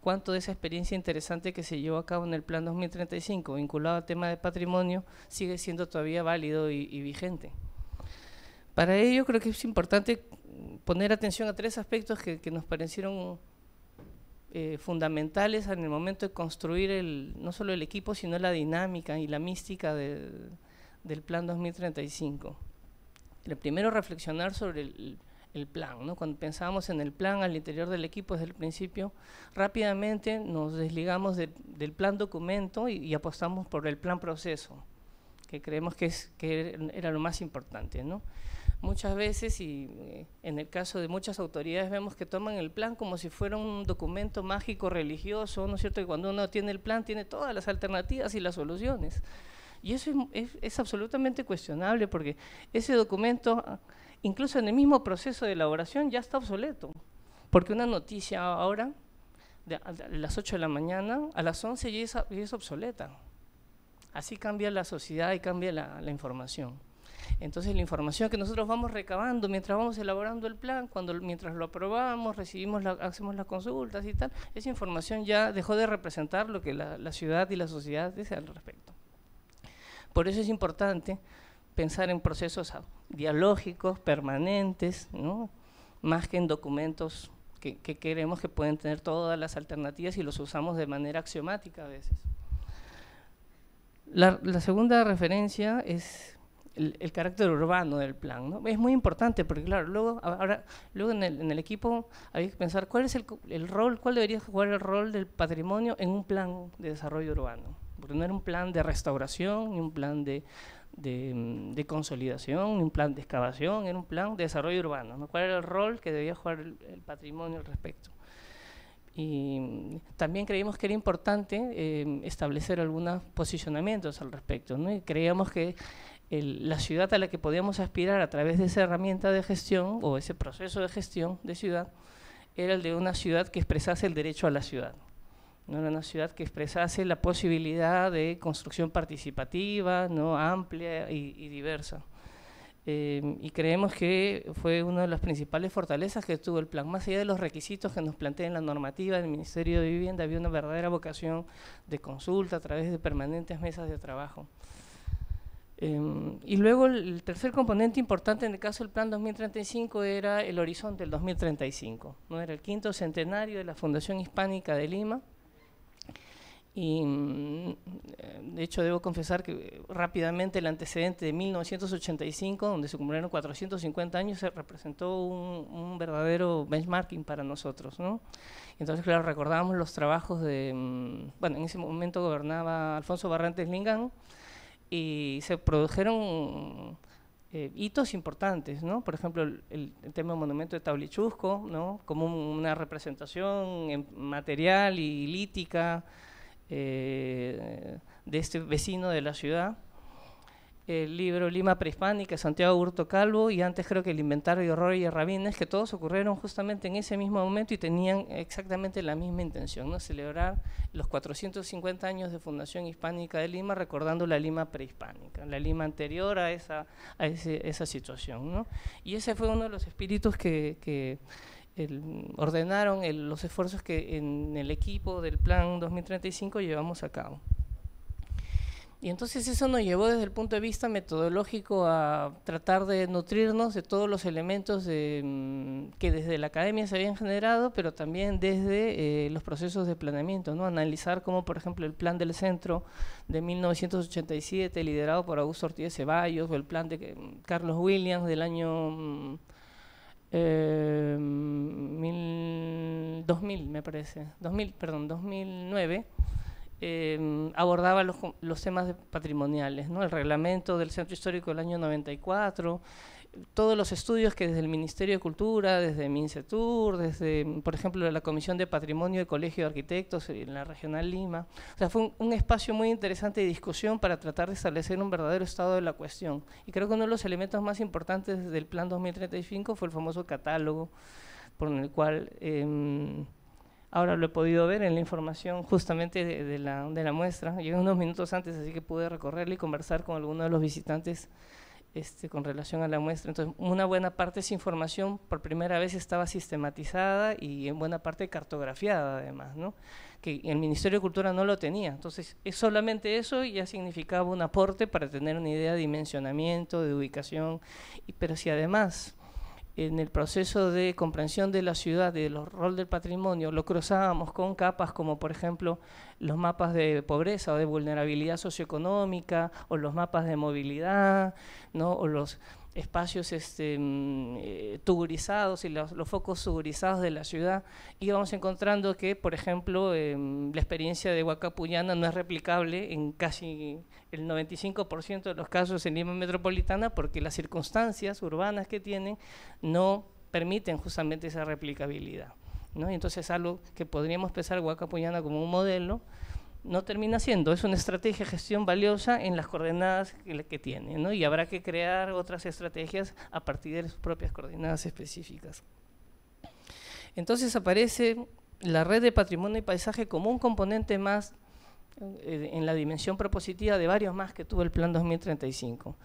cuánto de esa experiencia interesante que se llevó a cabo en el Plan 2035, vinculado al tema de patrimonio, sigue siendo todavía válido y vigente. Para ello creo que es importante poner atención a 3 aspectos que nos parecieron fundamentales en el momento de construir no solo el equipo, sino la dinámica y la mística del Plan 2035. El primero, reflexionar sobre el plan, ¿no? Cuando pensábamos en el plan al interior del equipo desde el principio, rápidamente nos desligamos del plan documento y apostamos por el plan proceso, que creemos que era lo más importante, ¿no? Muchas veces, y en el caso de muchas autoridades, vemos que toman el plan como si fuera un documento mágico religioso, ¿no es cierto? Que cuando uno tiene el plan, tiene todas las alternativas y las soluciones. Y eso es absolutamente cuestionable, porque ese documento, incluso en el mismo proceso de elaboración, ya está obsoleto. Porque una noticia ahora, a las 8 de la mañana, a las 11 ya es obsoleta. Así cambia la sociedad y cambia la información. Entonces la información que nosotros vamos recabando mientras vamos elaborando el plan, mientras lo aprobamos, hacemos las consultas y tal, esa información ya dejó de representar lo que la ciudad y la sociedad desea al respecto. Por eso es importante pensar en procesos dialógicos, permanentes, ¿no? Más que en documentos que queremos que pueden tener todas las alternativas y los usamos de manera axiomática a veces. La segunda referencia es el carácter urbano del plan, ¿no? Es muy importante porque, claro, luego en el equipo hay que pensar cuál es el rol, cuál debería jugar el rol del patrimonio en un plan de desarrollo urbano. Porque no era un plan de restauración, ni un plan de consolidación, ni un plan de excavación, era un plan de desarrollo urbano, ¿no? ¿Cuál era el rol que debía jugar el patrimonio al respecto? Y también creímos que era importante establecer algunos posicionamientos al respecto, ¿no? Y creíamos que la ciudad a la que podíamos aspirar a través de esa herramienta de gestión o ese proceso de gestión de ciudad era el de una ciudad que expresase el derecho a la ciudad. No era una ciudad que expresase la posibilidad de construcción participativa, ¿no? Amplia y diversa. Y creemos que fue una de las principales fortalezas que tuvo el plan. Más allá de los requisitos que nos plantea en la normativa del Ministerio de Vivienda, había una verdadera vocación de consulta a través de permanentes mesas de trabajo. Y luego el tercer componente importante en el caso del Plan 2035 era el horizonte del 2035, ¿no? Era el 5º centenario de la Fundación Hispánica de Lima. Y de hecho debo confesar que rápidamente el antecedente de 1985, donde se cumplieron 450 años, se representó un verdadero benchmarking para nosotros, ¿no? Entonces, claro, recordábamos los trabajos bueno, en ese momento gobernaba Alfonso Barrantes Lingán y se produjeron hitos importantes, ¿no? Por ejemplo, el tema del monumento de Tablichusco, ¿no? Como una representación material y lítica de este vecino de la ciudad, el libro Lima Prehispánica, Santiago Burto Calvo, y antes creo que el inventario de Roger y Rabines, que todos ocurrieron justamente en ese mismo momento y tenían exactamente la misma intención, ¿no? Celebrar los 450 años de Fundación Hispánica de Lima, recordando la Lima prehispánica, la Lima anterior a esa situación, ¿no? Y ese fue uno de los espíritus que ordenaron los esfuerzos que en el equipo del Plan 2035 llevamos a cabo. Y entonces eso nos llevó desde el punto de vista metodológico a tratar de nutrirnos de todos los elementos que desde la academia se habían generado, pero también desde los procesos de planeamiento, ¿no? Analizar cómo, por ejemplo, el plan del centro de 1987, liderado por Augusto Ortiz de Ceballos, o el plan de Carlos Williams del año 2000, me parece, 2009, abordaba los temas patrimoniales, ¿no? El reglamento del Centro Histórico del año 94, todos los estudios que desde el Ministerio de Cultura, desde Mincetur, desde, por ejemplo, la Comisión de Patrimonio del Colegio de Arquitectos en la Regional Lima. O sea, fue un espacio muy interesante de discusión para tratar de establecer un verdadero estado de la cuestión. Y creo que uno de los elementos más importantes del Plan 2035 fue el famoso catálogo, por el cual ahora lo he podido ver en la información justamente de la muestra. Llegué unos minutos antes, así que pude recorrerla y conversar con algunos de los visitantes con relación a la muestra. Entonces, una buena parte de esa información por primera vez estaba sistematizada y en buena parte cartografiada además, ¿no? Que el Ministerio de Cultura no lo tenía. Entonces, es solamente eso y ya significaba un aporte para tener una idea de dimensionamiento, de ubicación, pero si además en el proceso de comprensión de la ciudad, del rol del patrimonio, lo cruzábamos con capas como, por ejemplo, los mapas de pobreza o de vulnerabilidad socioeconómica, o los mapas de movilidad, ¿no? O los espacios tugurizados y los focos tugurizados de la ciudad, íbamos encontrando que, por ejemplo, la experiencia de Huacapuyana no es replicable en casi el 95% de los casos en Lima Metropolitana, porque las circunstancias urbanas que tienen no permiten justamente esa replicabilidad, ¿no? Y entonces algo que podríamos pensar Huacapuyana como un modelo, no termina siendo, es una estrategia de gestión valiosa en las coordenadas que tiene, ¿no? Y habrá que crear otras estrategias a partir de sus propias coordenadas específicas. Entonces aparece la red de patrimonio y paisaje como un componente más en la dimensión propositiva de varios más que tuvo el Plan 2035.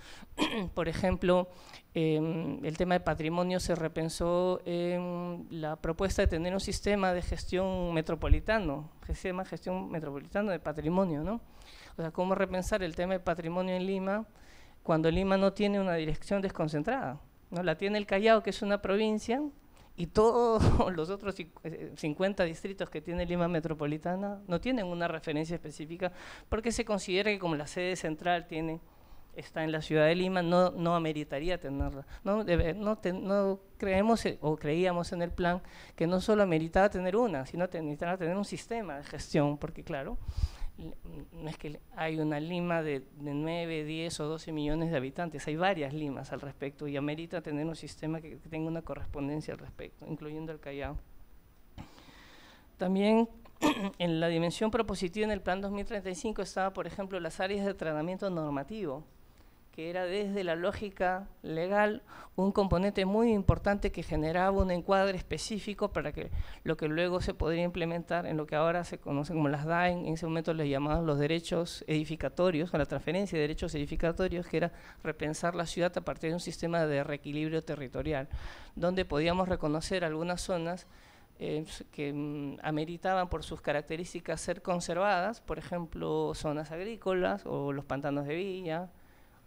Por ejemplo, el tema de patrimonio se repensó en la propuesta de tener un sistema de gestión metropolitano, gestión metropolitano de patrimonio, ¿no? O sea, cómo repensar el tema de patrimonio en Lima cuando Lima no tiene una dirección desconcentrada, ¿no? La tiene el Callao, que es una provincia, y todos los otros 50 distritos que tiene Lima Metropolitana no tienen una referencia específica porque se considera que como la sede central está en la ciudad de Lima, no ameritaría tenerla. No creemos o creíamos en el plan que no solo ameritaba tener una, sino necesitaba tener un sistema de gestión, porque claro, no es que hay una Lima de 9, 10 o 12 millones de habitantes, hay varias Limas al respecto y amerita tener un sistema que tenga una correspondencia al respecto, incluyendo el Callao. También en la dimensión propositiva en el Plan 2035 estaba, por ejemplo, las áreas de tratamiento normativo, que era desde la lógica legal un componente muy importante que generaba un encuadre específico para que lo que luego se podría implementar en lo que ahora se conoce como las DAEN, en ese momento les llamaban los derechos edificatorios, o la transferencia de derechos edificatorios, que era repensar la ciudad a partir de un sistema de reequilibrio territorial, donde podíamos reconocer algunas zonas que ameritaban por sus características ser conservadas, por ejemplo, zonas agrícolas o los pantanos de villa,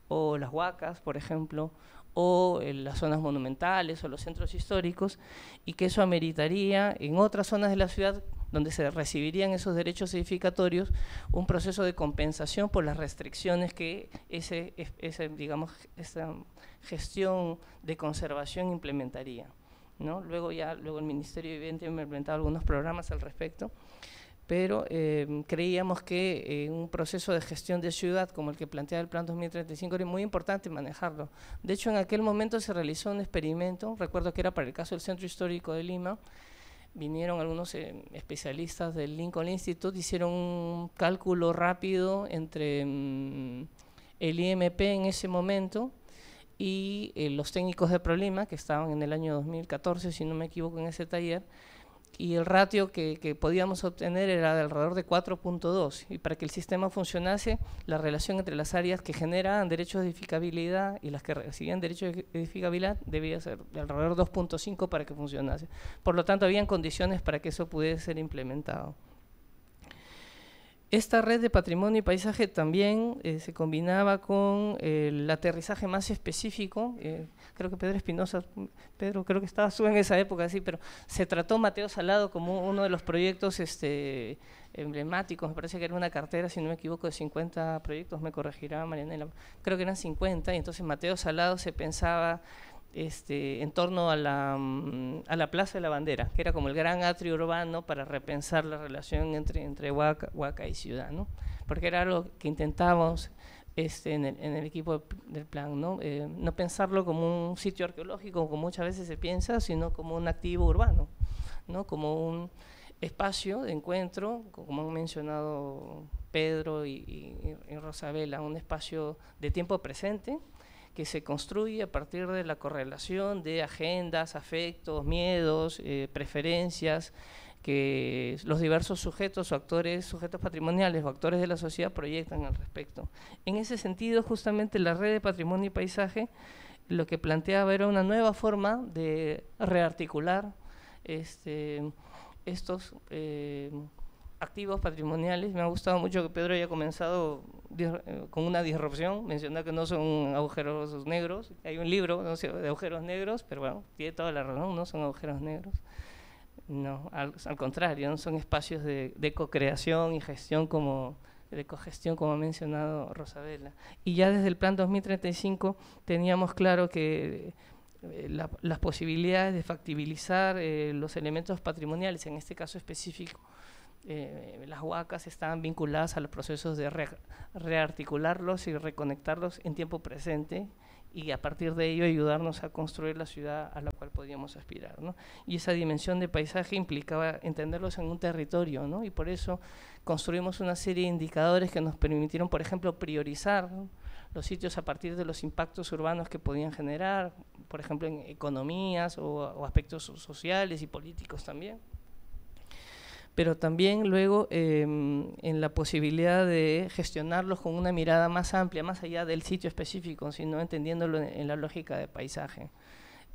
o las huacas, por ejemplo, o las zonas monumentales o los centros históricos, y que eso ameritaría en otras zonas de la ciudad donde se recibirían esos derechos edificatorios un proceso de compensación por las restricciones que digamos, esa gestión de conservación implementaría, ¿no? Luego el Ministerio de Vivienda ha implementado algunos programas al respecto, pero creíamos que un proceso de gestión de ciudad como el que planteaba el Plan 2035 era muy importante manejarlo. De hecho, en aquel momento se realizó un experimento, recuerdo que era para el caso del Centro Histórico de Lima, vinieron algunos especialistas del Lincoln Institute, hicieron un cálculo rápido entre el IMP en ese momento y los técnicos de Prolima, que estaban en el año 2014, si no me equivoco, en ese taller, y el ratio que podíamos obtener era de alrededor de 4.2, y para que el sistema funcionase, la relación entre las áreas que generan derechos de edificabilidad y las que recibían derechos de edificabilidad debía ser de alrededor de 2.5 para que funcionase. Por lo tanto, habían condiciones para que eso pudiese ser implementado. Esta red de patrimonio y paisaje también se combinaba con el aterrizaje más específico. Creo que Pedro Espinosa, creo que estabas tú en esa época, sí, pero se trató Mateo Salado como uno de los proyectos emblemáticos. Me parece que era una cartera, si no me equivoco, de 50 proyectos, me corregirá Marianela, creo que eran 50, y entonces Mateo Salado se pensaba en torno a la Plaza de la Bandera, que era como el gran atrio urbano para repensar la relación entre Huaca y ciudad, ¿no? Porque era algo que intentábamos en el equipo del plan, ¿no? No pensarlo como un sitio arqueológico, como muchas veces se piensa, sino como un activo urbano, ¿no? Como un espacio de encuentro, como han mencionado Pedro y Rosabela, un espacio de tiempo presente, que se construye a partir de la correlación de agendas, afectos, miedos, preferencias, que los diversos sujetos o sujetos patrimoniales o actores de la sociedad proyectan al respecto. En ese sentido, justamente la red de patrimonio y paisaje lo que planteaba era una nueva forma de rearticular estos activos patrimoniales. Me ha gustado mucho que Pedro haya comenzado con una disrupción, mencionar que no son agujeros negros. Hay un libro, no sé, de agujeros negros, pero bueno, tiene toda la razón, no son agujeros negros. No, al contrario, no son espacios de co-creación y gestión de cogestión, como ha mencionado Rosabela. Y ya desde el Plan 2035 teníamos claro que las posibilidades de factibilizar los elementos patrimoniales, en este caso específico, las huacas estaban vinculadas a los procesos de rearticularlos y reconectarlos en tiempo presente, y a partir de ello ayudarnos a construir la ciudad a la cual podíamos aspirar, ¿no? Y esa dimensión de paisaje implicaba entenderlos en un territorio, ¿no? Y por eso construimos una serie de indicadores que nos permitieron, por ejemplo, priorizar, ¿no?, los sitios a partir de los impactos urbanos que podían generar, por ejemplo, en economías o aspectos sociales y políticos también. pero también luego en la posibilidad de gestionarlos con una mirada más amplia, más allá del sitio específico, sino entendiéndolo en la lógica de paisaje.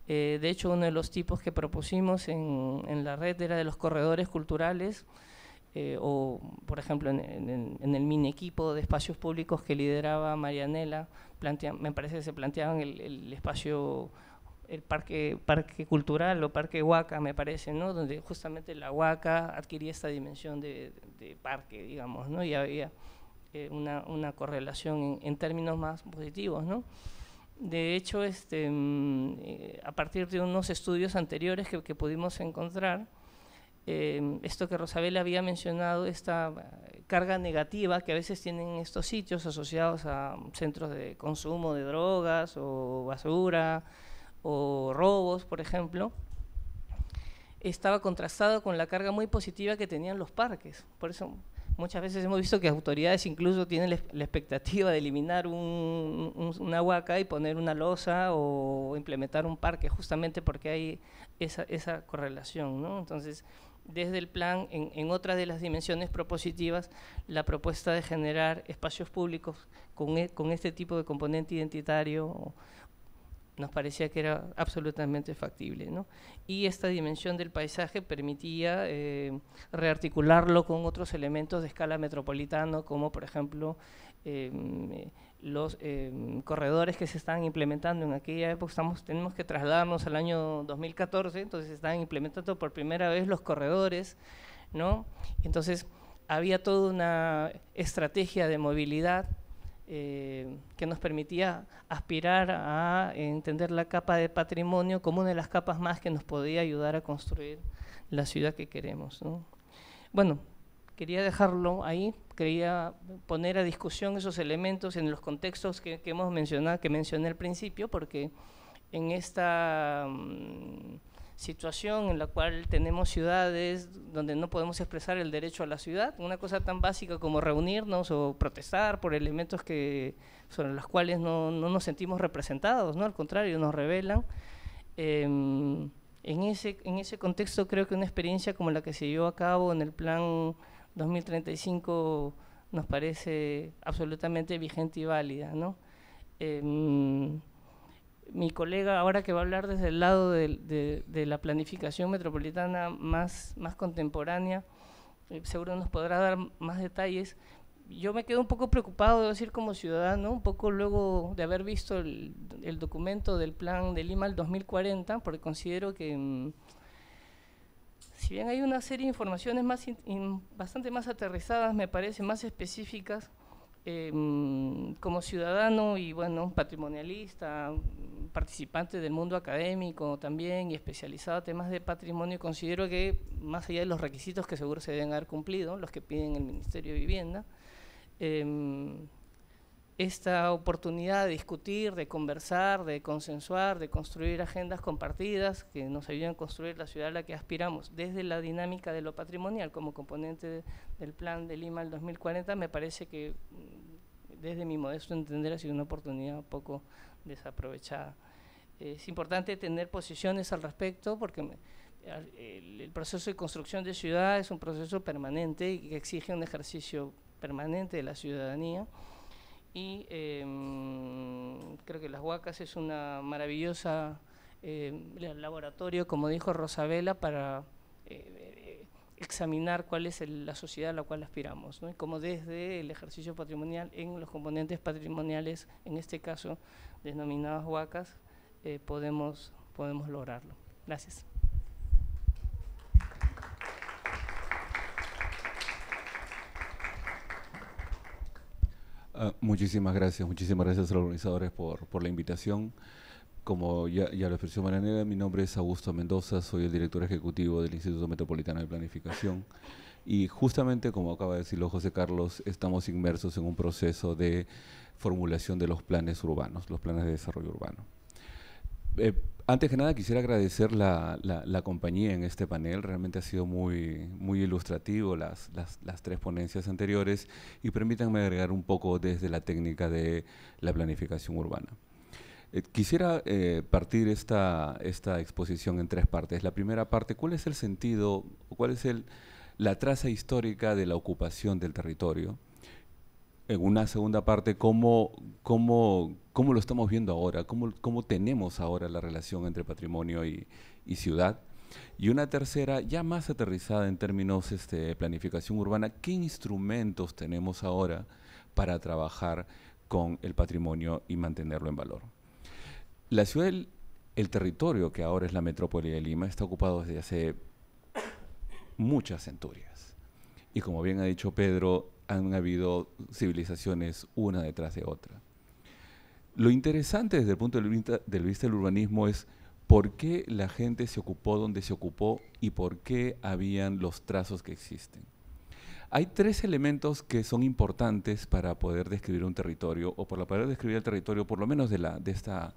De hecho, uno de los tipos que propusimos en la red era de los corredores culturales, o por ejemplo en el mini equipo de espacios públicos que lideraba Marianela, me parece que se planteaban el espacio, el parque cultural o parque Huaca, me parece, ¿no? Donde justamente la Huaca adquiría esta dimensión de parque, digamos, ¿no? Y había una correlación en términos más positivos, ¿no? De hecho, a partir de unos estudios anteriores que pudimos encontrar, esto que Rosabela había mencionado, esta carga negativa que a veces tienen estos sitios asociados a centros de consumo de drogas o basura o robos, por ejemplo, estaba contrastado con la carga muy positiva que tenían los parques. Por eso muchas veces hemos visto que autoridades incluso tienen la expectativa de eliminar una huaca y poner una losa o implementar un parque, justamente porque hay esa correlación, ¿no? Entonces, desde el plan, en otra de las dimensiones propositivas, la propuesta de generar espacios públicos con este tipo de componente identitario nos parecía que era absolutamente factible, ¿no? Y esta dimensión del paisaje permitía rearticularlo con otros elementos de escala metropolitana, como por ejemplo los corredores que se estaban implementando en aquella época. Tenemos que trasladarnos al año 2014, entonces se estaban implementando por primera vez los corredores, ¿no? Entonces había toda una estrategia de movilidad que nos permitía aspirar a entender la capa de patrimonio como una de las capas más que nos podía ayudar a construir la ciudad que queremos, ¿no? Bueno, quería dejarlo ahí, quería poner a discusión esos elementos en los contextos que hemos mencionado, que mencioné al principio, porque en esta situación en la cual tenemos ciudades donde no podemos expresar el derecho a la ciudad, una cosa tan básica como reunirnos o protestar por elementos sobre los cuales no nos sentimos representados, ¿no? Al contrario, nos rebelan. En ese contexto creo que una experiencia como la que se llevó a cabo en el Plan 2035 nos parece absolutamente vigente y válida, ¿no? Mi colega, ahora que va a hablar desde el lado de la planificación metropolitana más contemporánea, seguro nos podrá dar más detalles. Yo me quedo un poco preocupado, debo decir, como ciudadano, un poco luego de haber visto el documento del Plan de Lima al 2040, porque considero que si bien hay una serie de informaciones bastante más aterrizadas, me parece, más específicas, como ciudadano y bueno, patrimonialista, participante del mundo académico también y especializado en temas de patrimonio, considero que más allá de los requisitos que seguro se deben haber cumplido, los que piden el Ministerio de Vivienda, esta oportunidad de discutir, de conversar, de consensuar, de construir agendas compartidas que nos ayuden a construir la ciudad a la que aspiramos desde la dinámica de lo patrimonial como componente del Plan de Lima al 2040, me parece que desde mi modesto entender ha sido una oportunidad un poco desaprovechada. Es importante tener posiciones al respecto porque el proceso de construcción de ciudad es un proceso permanente y que exige un ejercicio permanente de la ciudadanía. Y creo que Las Huacas es una maravillosa laboratorio, como dijo Rosabela, para examinar cuál es la sociedad a la cual aspiramos, ¿no? Y cómo desde el ejercicio patrimonial en los componentes patrimoniales, en este caso denominadas Huacas, podemos lograrlo. Gracias.
Muchísimas gracias a los organizadores por la invitación. Como ya lo expresó Marianela, mi nombre es Augusto Mendoza, soy el director ejecutivo del Instituto Metropolitano de Planificación y justamente, como acaba de decirlo José Carlos, estamos inmersos en un proceso de formulación de los planes urbanos, los planes de desarrollo urbano. Antes que nada quisiera agradecer la compañía en este panel, realmente ha sido muy ilustrativo las tres ponencias anteriores y permítanme agregar un poco desde la técnica de la planificación urbana. Quisiera partir esta exposición en tres partes. La primera parte, ¿cuál es el sentido, cuál es la traza histórica de la ocupación del territorio. En una segunda parte, cómo lo estamos viendo ahora, cómo tenemos ahora la relación entre patrimonio y ciudad. Y una tercera, ya más aterrizada en términos de planificación urbana, ¿qué instrumentos tenemos ahora para trabajar con el patrimonio y mantenerlo en valor? La ciudad, el territorio que ahora es la metrópoli de Lima, está ocupado desde hace muchas centurias. Y como bien ha dicho Pedro, han habido civilizaciones una detrás de otra. Lo interesante desde el punto de vista del urbanismo es por qué la gente se ocupó donde se ocupó y por qué habían los trazos que existen. Hay tres elementos que son importantes para poder describir un territorio, o para poder describir el territorio, por lo menos de esta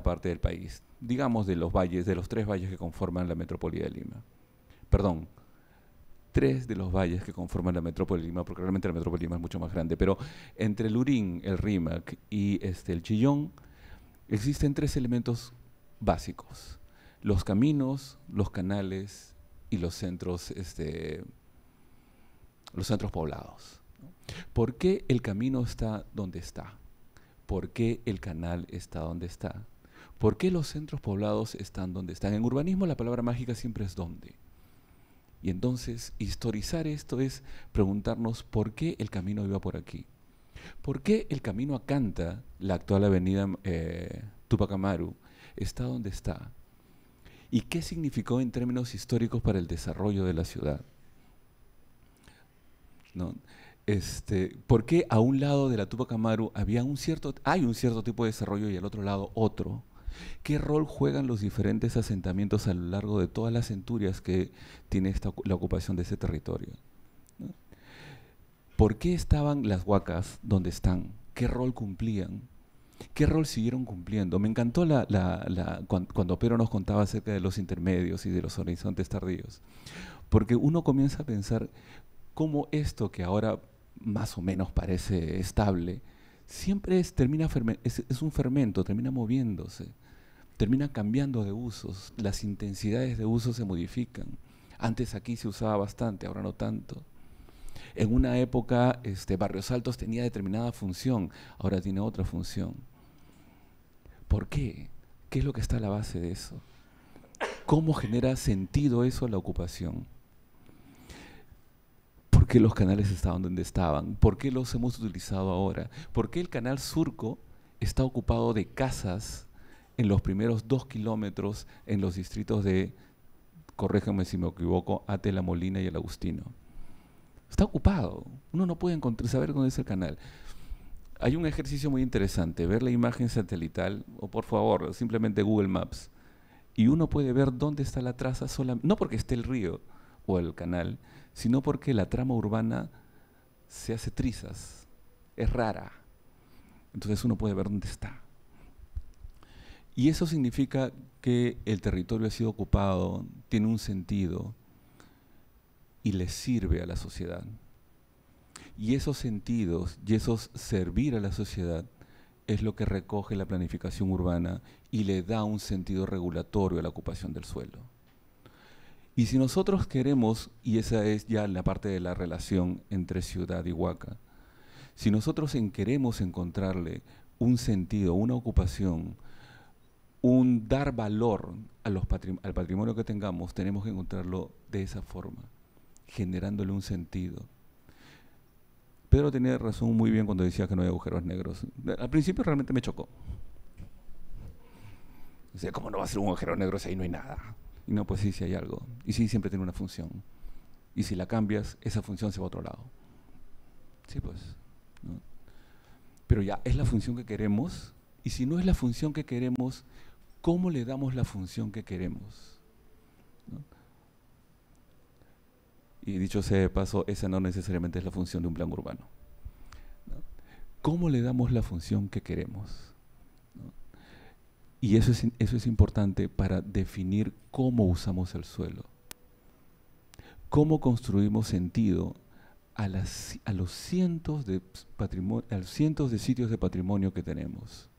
parte del país. Digamos de los valles, de los tres valles que conforman la metrópoli de Lima. Perdón, tres de los valles que conforman la metrópoli de Lima, porque realmente la metrópoli de Lima es mucho más grande, pero entre el Lurín, el Rímac y el Chillón, existen tres elementos básicos: los caminos, los canales y los centros poblados. ¿Por qué el camino está donde está? ¿Por qué el canal está donde está? ¿Por qué los centros poblados están donde están? En urbanismo la palabra mágica siempre es ¿dónde? Y entonces historizar esto es preguntarnos por qué el camino iba por aquí. ¿Por qué el camino a Canta, la actual avenida Túpac Amaru, está donde está? ¿Y qué significó en términos históricos para el desarrollo de la ciudad? ¿No? ¿Por qué a un lado de la Túpac Amaru hay un cierto tipo de desarrollo y al otro lado otro? ¿Qué rol juegan los diferentes asentamientos a lo largo de todas las centurias que tiene la ocupación de ese territorio? ¿No? ¿Por qué estaban las huacas donde están? ¿Qué rol cumplían? ¿Qué rol siguieron cumpliendo? Me encantó cuando Pedro nos contaba acerca de los intermedios y de los horizontes tardíos, porque uno comienza a pensar cómo esto que ahora más o menos parece estable, siempre es un fermento, termina moviéndose, termina cambiando de usos, las intensidades de uso se modifican. Antes aquí se usaba bastante, ahora no tanto. En una época Barrios Altos tenía determinada función, ahora tiene otra función. ¿Por qué? ¿Qué es lo que está a la base de eso? ¿Cómo genera sentido eso a la ocupación? ¿Por qué los canales estaban donde estaban? ¿Por qué los hemos utilizado ahora? ¿Por qué el canal Surco está ocupado de casas en los primeros 2 kilómetros en los distritos de, corréjame si me equivoco, Ate, La Molina y El Agustino? Está ocupado. Uno no puede saber dónde es el canal. Hay un ejercicio muy interesante, ver la imagen satelital, o por favor, simplemente Google Maps, y uno puede ver dónde está la traza, no porque esté el río o el canal, sino porque la trama urbana se hace trizas, es rara. Entonces uno puede ver dónde está. Y eso significa que el territorio ha sido ocupado, tiene un sentido y le sirve a la sociedad. Y esos sentidos y esos servir a la sociedad es lo que recoge la planificación urbana y le da un sentido regulatorio a la ocupación del suelo. Y si nosotros queremos, y esa es ya la parte de la relación entre ciudad y huaca, si nosotros queremos encontrarle un sentido, una ocupación, un dar valor al patrimonio que tengamos, tenemos que encontrarlo de esa forma, generándole un sentido. Pedro tenía razón muy bien cuando decía que no hay agujeros negros. Al principio realmente me chocó. O sea, ¿cómo no va a ser un agujero negro si ahí no hay nada? Y no, pues sí hay algo. Y sí, siempre tiene una función. Y si la cambias, esa función se va a otro lado. Sí, pues. ¿No? Pero ya, ¿es la función que queremos? Y si no es la función que queremos, ¿cómo le damos la función que queremos? ¿No? Y dicho sea de paso, esa no necesariamente es la función de un plan urbano, ¿no? ¿Cómo le damos la función que queremos? ¿No? Y eso es importante para definir cómo usamos el suelo. Cómo construimos sentido a los cientos de sitios de patrimonio que tenemos.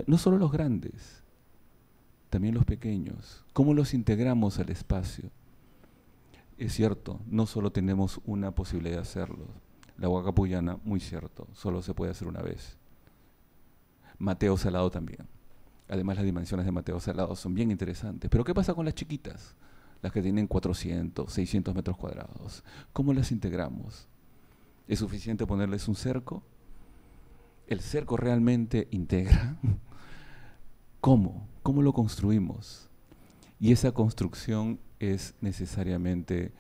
No solo los grandes, también los pequeños. ¿Cómo los integramos al espacio? Es cierto, no solo tenemos una posibilidad de hacerlo. La Huaca Puyana, muy cierto, solo se puede hacer una vez. Mateo Salado también. Además, las dimensiones de Mateo Salado son bien interesantes. Pero ¿qué pasa con las chiquitas? Las que tienen 400, 600 metros cuadrados. ¿Cómo las integramos? ¿Es suficiente ponerles un cerco? ¿El cerco realmente integra? ¿Cómo? ¿Cómo lo construimos? Y esa construcción es necesariamente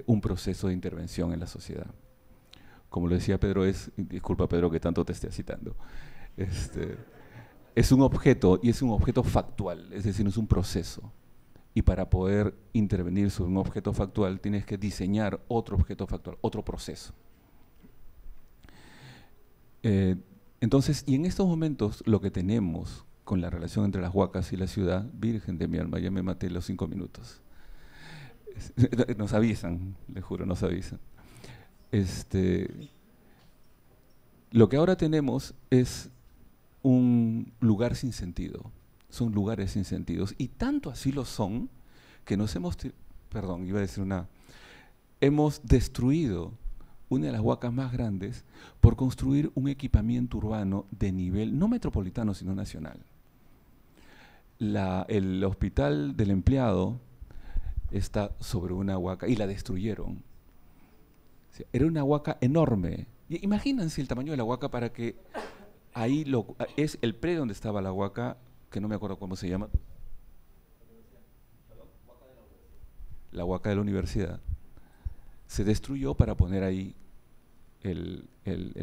un proceso de intervención en la sociedad. Como lo decía Pedro, disculpa Pedro que tanto te esté citando, es un objeto y es un objeto factual, es decir, es un proceso. Y para poder intervenir sobre un objeto factual tienes que diseñar otro objeto factual, otro proceso. Entonces, y en estos momentos lo que tenemos con la relación entre las huacas y la ciudad, virgen de mi alma, ya me maté los 5 minutos. Nos avisan, les juro, nos avisan. Lo que ahora tenemos es un lugar sin sentido. Son lugares sin sentidos. Y tanto así lo son que nos hemos, hemos destruido una de las huacas más grandes por construir un equipamiento urbano de nivel, no metropolitano, sino nacional. El hospital del empleado está sobre una huaca y la destruyeron. O sea, era una huaca enorme. Y imagínense el tamaño de la huaca para que ahí es el predio donde estaba la huaca, que no me acuerdo cómo se llama. La huaca de la universidad. Se destruyó para poner ahí el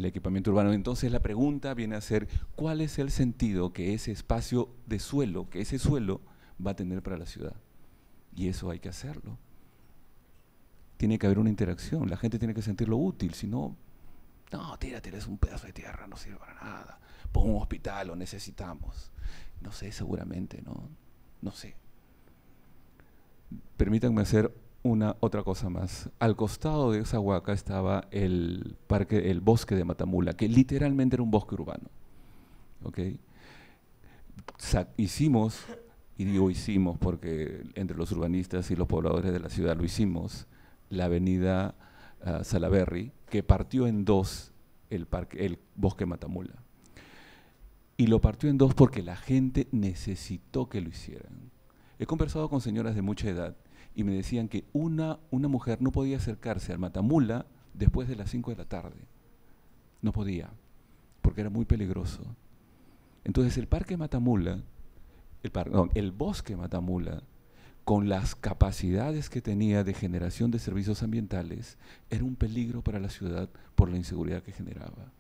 equipamiento urbano. Entonces la pregunta viene a ser, ¿cuál es el sentido que ese espacio de suelo, que ese suelo va a tener para la ciudad? Y eso hay que hacerlo. Tiene que haber una interacción, la gente tiene que sentirlo útil, si no, tírate, es un pedazo de tierra, no sirve para nada. Pon un hospital, lo necesitamos. No sé, seguramente, no sé. Permítanme hacer otra cosa más. Al costado de esa huaca estaba el bosque de Matamula, que literalmente era un bosque urbano. ¿Okay? Hicimos, y digo hicimos porque entre los urbanistas y los pobladores de la ciudad lo hicimos, la avenida Salaberry, que partió en dos el bosque Matamula. Y lo partió en dos porque la gente necesitó que lo hicieran. He conversado con señoras de mucha edad y me decían que una mujer no podía acercarse al Matamula después de las 5 de la tarde. No podía, porque era muy peligroso. Entonces el el bosque Matamula, con las capacidades que tenía de generación de servicios ambientales, era un peligro para la ciudad por la inseguridad que generaba.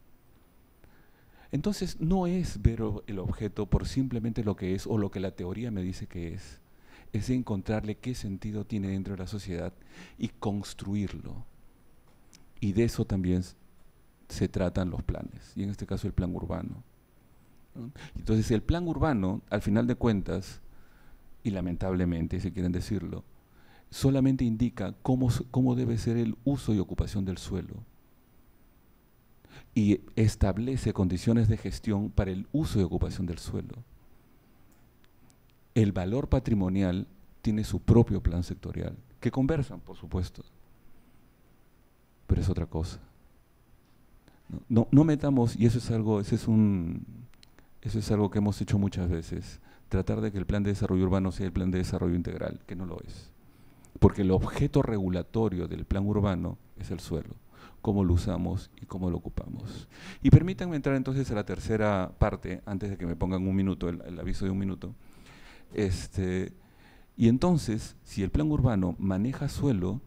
Entonces no es ver el objeto por simplemente lo que es o lo que la teoría me dice que es encontrarle qué sentido tiene dentro de la sociedad y construirlo. Y de eso también se tratan los planes, y en este caso el plan urbano, ¿no? Entonces el plan urbano, al final de cuentas, y lamentablemente, si quieren decirlo, solamente indica cómo debe ser el uso y ocupación del suelo. Y establece condiciones de gestión para el uso y ocupación del suelo. El valor patrimonial tiene su propio plan sectorial, que conversan, por supuesto, pero es otra cosa. No metamos, y eso es algo que hemos hecho muchas veces, tratar de que el plan de desarrollo urbano sea el plan de desarrollo integral, que no lo es. Porque el objeto regulatorio del plan urbano es el suelo, cómo lo usamos y cómo lo ocupamos. Y permítanme entrar entonces a la tercera parte, antes de que me pongan un minuto, el aviso de un minuto. Y entonces, si el plan urbano maneja suelo,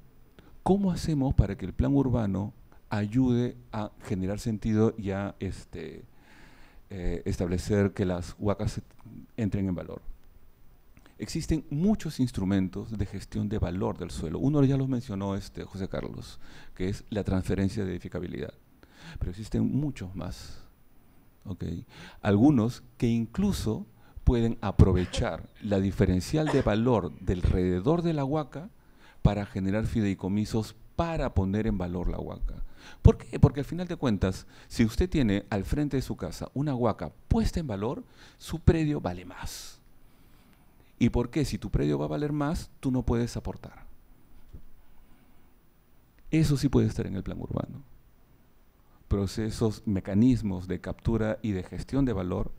¿cómo hacemos para que el plan urbano ayude a generar sentido y a establecer que las huacas entren en valor? Existen muchos instrumentos de gestión de valor del suelo. Uno ya los mencionó José Carlos, que es la transferencia de edificabilidad. Pero existen muchos más. ¿Okay? Algunos que incluso pueden aprovechar la diferencial de valor del alrededor de la huaca para generar fideicomisos para poner en valor la huaca. ¿Por qué? Porque al final de cuentas, si usted tiene al frente de su casa una huaca puesta en valor, su predio vale más. ¿Y por qué? Si tu predio va a valer más, tú no puedes aportar. Eso sí puede estar en el plan urbano. Procesos, mecanismos de captura y de gestión de valor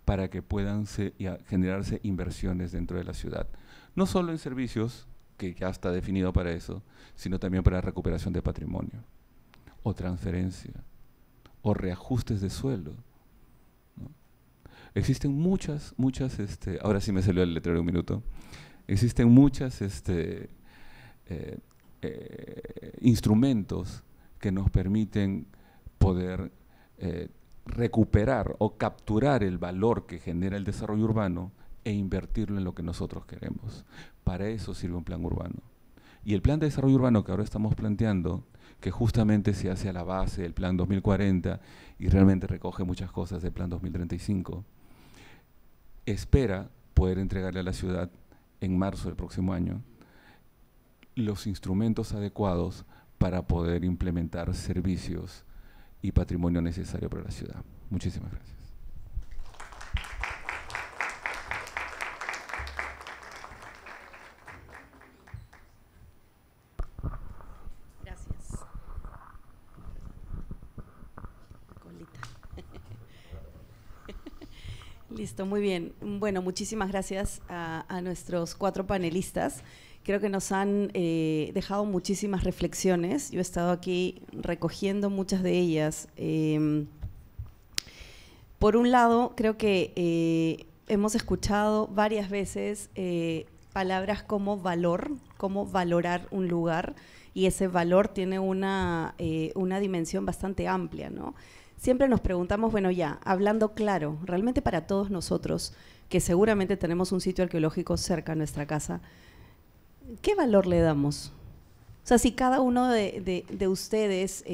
para que puedan generarse inversiones dentro de la ciudad. No solo en servicios, que ya está definido para eso, sino también para recuperación de patrimonio, o transferencia, o reajustes de suelo, ¿no? Existen muchas, ahora sí me salió el letrero un minuto, existen muchas instrumentos que nos permiten poder recuperar o capturar el valor que genera el desarrollo urbano e invertirlo en lo que nosotros queremos. Para eso sirve un plan urbano. Y el plan de desarrollo urbano que ahora estamos planteando, que justamente se hace a la base del plan 2040 y realmente recoge muchas cosas del plan 2035, espera poder entregarle a la ciudad en marzo del próximo año los instrumentos adecuados para poder implementar servicios y patrimonio necesario para la ciudad. Muchísimas gracias.
Gracias. Colita. Listo, muy bien. Bueno, muchísimas gracias a nuestros 4 panelistas. Creo que nos han dejado muchísimas reflexiones. Yo he estado aquí recogiendo muchas de ellas. Por un lado, creo que hemos escuchado varias veces palabras como valor, como valorar un lugar, y ese valor tiene una dimensión bastante amplia, ¿no? Siempre nos preguntamos, bueno, ya, hablando claro, realmente para todos nosotros, que seguramente tenemos un sitio arqueológico cerca de nuestra casa, ¿qué valor le damos? O sea, si cada uno de ustedes,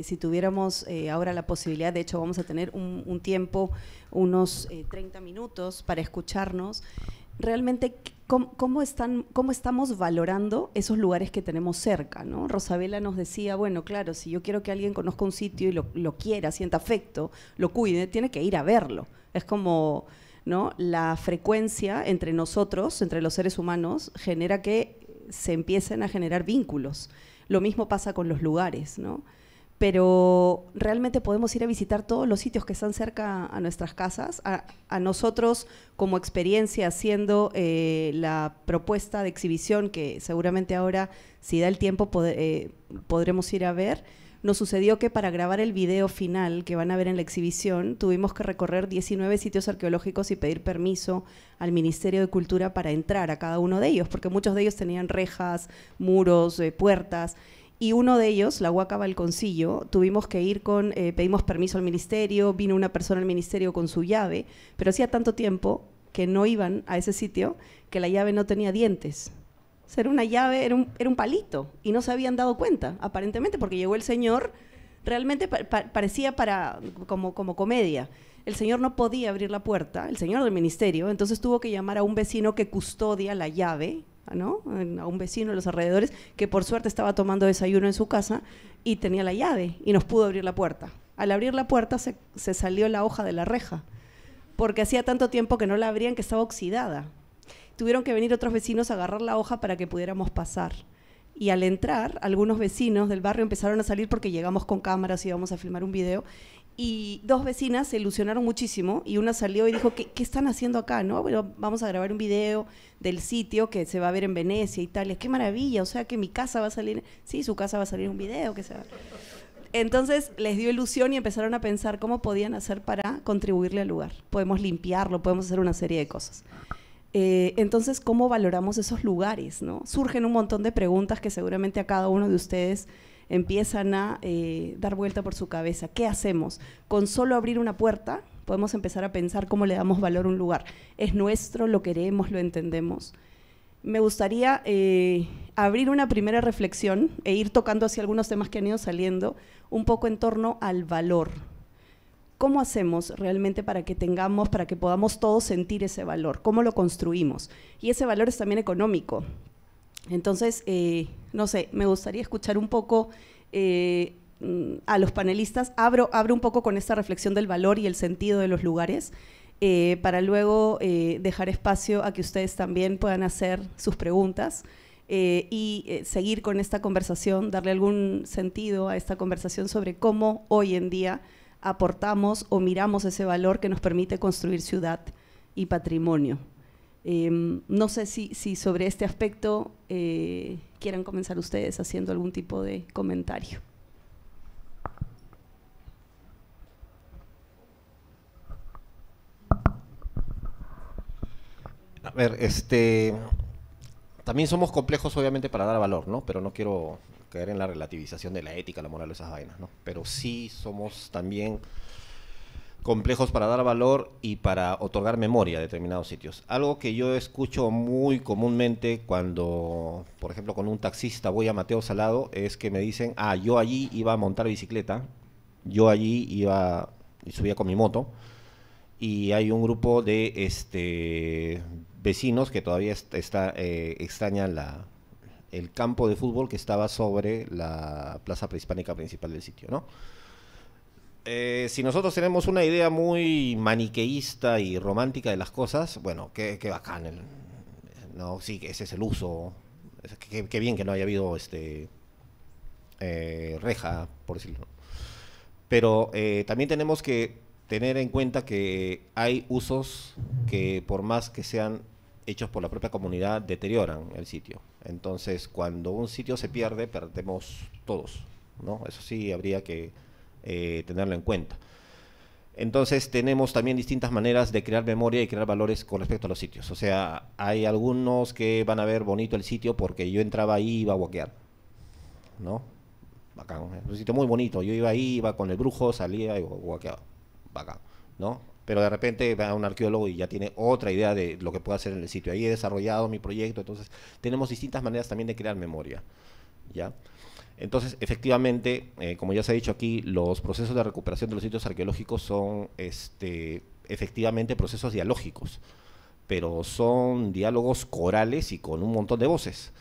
si tuviéramos ahora la posibilidad, de hecho vamos a tener un tiempo, unos 30 minutos para escucharnos, realmente cómo estamos valorando esos lugares que tenemos cerca, ¿no? Rosabela nos decía, bueno, claro, si yo quiero que alguien conozca un sitio y lo quiera, sienta afecto, lo cuide, tiene que ir a verlo. Es como, ¿no? La frecuencia entre nosotros, entre los seres humanos, genera que se empiecen a generar vínculos. Lo mismo pasa con los lugares, ¿no? Pero realmente podemos ir a visitar todos los sitios que están cerca a nuestras casas. A nosotros, como experiencia, haciendo la propuesta de exhibición, que seguramente ahora, si da el tiempo, podremos ir a ver, nos sucedió que para grabar el video final que van a ver en la exhibición, tuvimos que recorrer 19 sitios arqueológicos y pedir permiso al Ministerio de Cultura para entrar a cada uno de ellos, porque muchos de ellos tenían rejas, muros, puertas, y uno de ellos, la Huaca Balconcillo, tuvimos que ir pedimos permiso al ministerio, vino una persona al ministerio con su llave, pero hacía tanto tiempo que no iban a ese sitio que la llave no tenía dientes. O sea, era una llave, era un palito, y no se habían dado cuenta, aparentemente, porque llegó el señor, realmente parecía como comedia. El señor no podía abrir la puerta, el señor del ministerio, entonces tuvo que llamar a un vecino que custodia la llave, ¿no? A un vecino de los alrededores, que por suerte estaba tomando desayuno en su casa y tenía la llave, y nos pudo abrir la puerta. Al abrir la puerta se salió la hoja de la reja, porque hacía tanto tiempo que no la abrían que estaba oxidada. Tuvieron que venir otros vecinos a agarrar la hoja para que pudiéramos pasar. Y al entrar, algunos vecinos del barrio empezaron a salir porque llegamos con cámaras y íbamos a filmar un video, y 2 vecinas se ilusionaron muchísimo, y una salió y dijo, ¿qué están haciendo acá? ¿No? Bueno, vamos a grabar un video del sitio que se va a ver en Venecia, Italia. ¡Qué maravilla! O sea, que mi casa va a salir, sí, su casa va a salir un video. Que se va. Entonces les dio ilusión y empezaron a pensar cómo podían hacer para contribuirle al lugar. Podemos limpiarlo, podemos hacer una serie de cosas. Entonces, ¿cómo valoramos esos lugares, ¿no? Surgen un montón de preguntas que seguramente a cada uno de ustedes empiezan a dar vuelta por su cabeza. ¿Qué hacemos? Con solo abrir una puerta podemos empezar a pensar cómo le damos valor a un lugar. ¿Es nuestro? ¿Lo queremos? ¿Lo entendemos? Me gustaría abrir una primera reflexión e ir tocando hacia algunos temas que han ido saliendo, un poco en torno al valor. ¿Cómo hacemos realmente para que podamos todos sentir ese valor? ¿Cómo lo construimos? Y ese valor es también económico. Entonces, no sé, me gustaría escuchar un poco a los panelistas. Abro un poco con esta reflexión del valor y el sentido de los lugares, para luego dejar espacio a que ustedes también puedan hacer sus preguntas. seguir con esta conversación, darle algún sentido a esta conversación sobre cómo hoy en día aportamos o miramos ese valor que nos permite construir ciudad y patrimonio. No sé si sobre este aspecto quieran comenzar ustedes haciendo algún tipo de comentario.
A ver, también somos complejos obviamente para dar valor, ¿no? Pero no quiero caer en la relativización de la ética, la moral, esas vainas, ¿no? Pero sí somos también complejos para dar valor y para otorgar memoria a determinados sitios. Algo que yo escucho muy comúnmente cuando, por ejemplo, con un taxista voy a Mateo Salado, es que me dicen, yo allí iba a montar bicicleta, yo allí iba y subía con mi moto, y hay un grupo de vecinos que todavía extrañan el campo de fútbol que estaba sobre la plaza prehispánica principal del sitio, ¿no? Si nosotros tenemos una idea muy maniqueísta y romántica de las cosas, bueno, qué bacán, no, sí, ese es el uso, qué bien que no haya habido reja, por decirlo. Pero también tenemos que tener en cuenta que hay usos que, por más que sean hechos por la propia comunidad, deterioran el sitio. Entonces, cuando un sitio se pierde, perdemos todos, ¿no? Eso sí habría que tenerlo en cuenta. Entonces, tenemos también distintas maneras de crear memoria y crear valores con respecto a los sitios. O sea, hay algunos que van a ver bonito el sitio porque yo entraba ahí y iba a guaquear, ¿no? Bacán, es un sitio muy bonito. Yo iba ahí, iba con el brujo, salía y guaqueaba. Bacán, ¿no? Pero de repente va un arqueólogo y ya tiene otra idea de lo que puede hacer en el sitio. Ahí he desarrollado mi proyecto, entonces tenemos distintas maneras también de crear memoria, ¿ya? Entonces, efectivamente, como ya se ha dicho aquí, los procesos de recuperación de los sitios arqueológicos son efectivamente procesos dialógicos, pero son diálogos corales y con un montón de voces.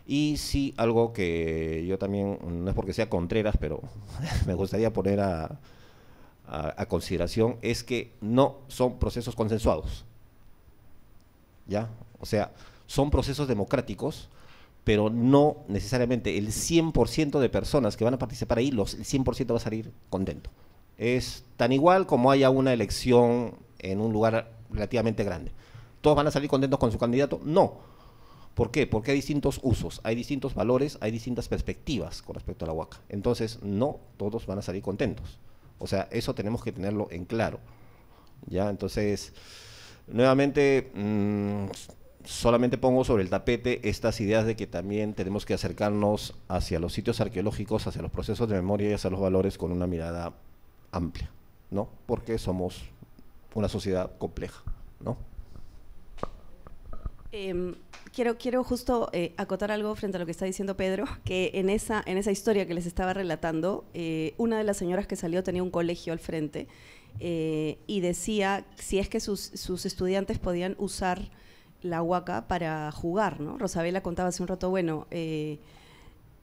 Y sí, algo que yo también, no es porque sea Contreras, pero me gustaría poner a consideración, es que no son procesos consensuados, ¿ya? O sea, son procesos democráticos, pero no necesariamente el 100% de personas que van a participar ahí, el 100% va a salir contento. Es tan igual como haya una elección en un lugar relativamente grande. ¿Todos van a salir contentos con su candidato? No. ¿Por qué? Porque hay distintos usos, hay distintos valores, hay distintas perspectivas con respecto a la Huaca. Entonces, no todos van a salir contentos. O sea, eso tenemos que tenerlo en claro, ¿ya? Entonces, nuevamente, solamente pongo sobre el tapete estas ideas de que también tenemos que acercarnos hacia los sitios arqueológicos, hacia los procesos de memoria y hacia los valores con una mirada amplia, ¿no? Porque somos una sociedad compleja, ¿no?
Quiero justo acotar algo frente a lo que está diciendo Pedro, que en esa historia que les estaba relatando, una de las señoras que salió tenía un colegio al frente y decía si es que sus estudiantes podían usar la huaca para jugar, ¿no? Rosabela contaba hace un rato, bueno,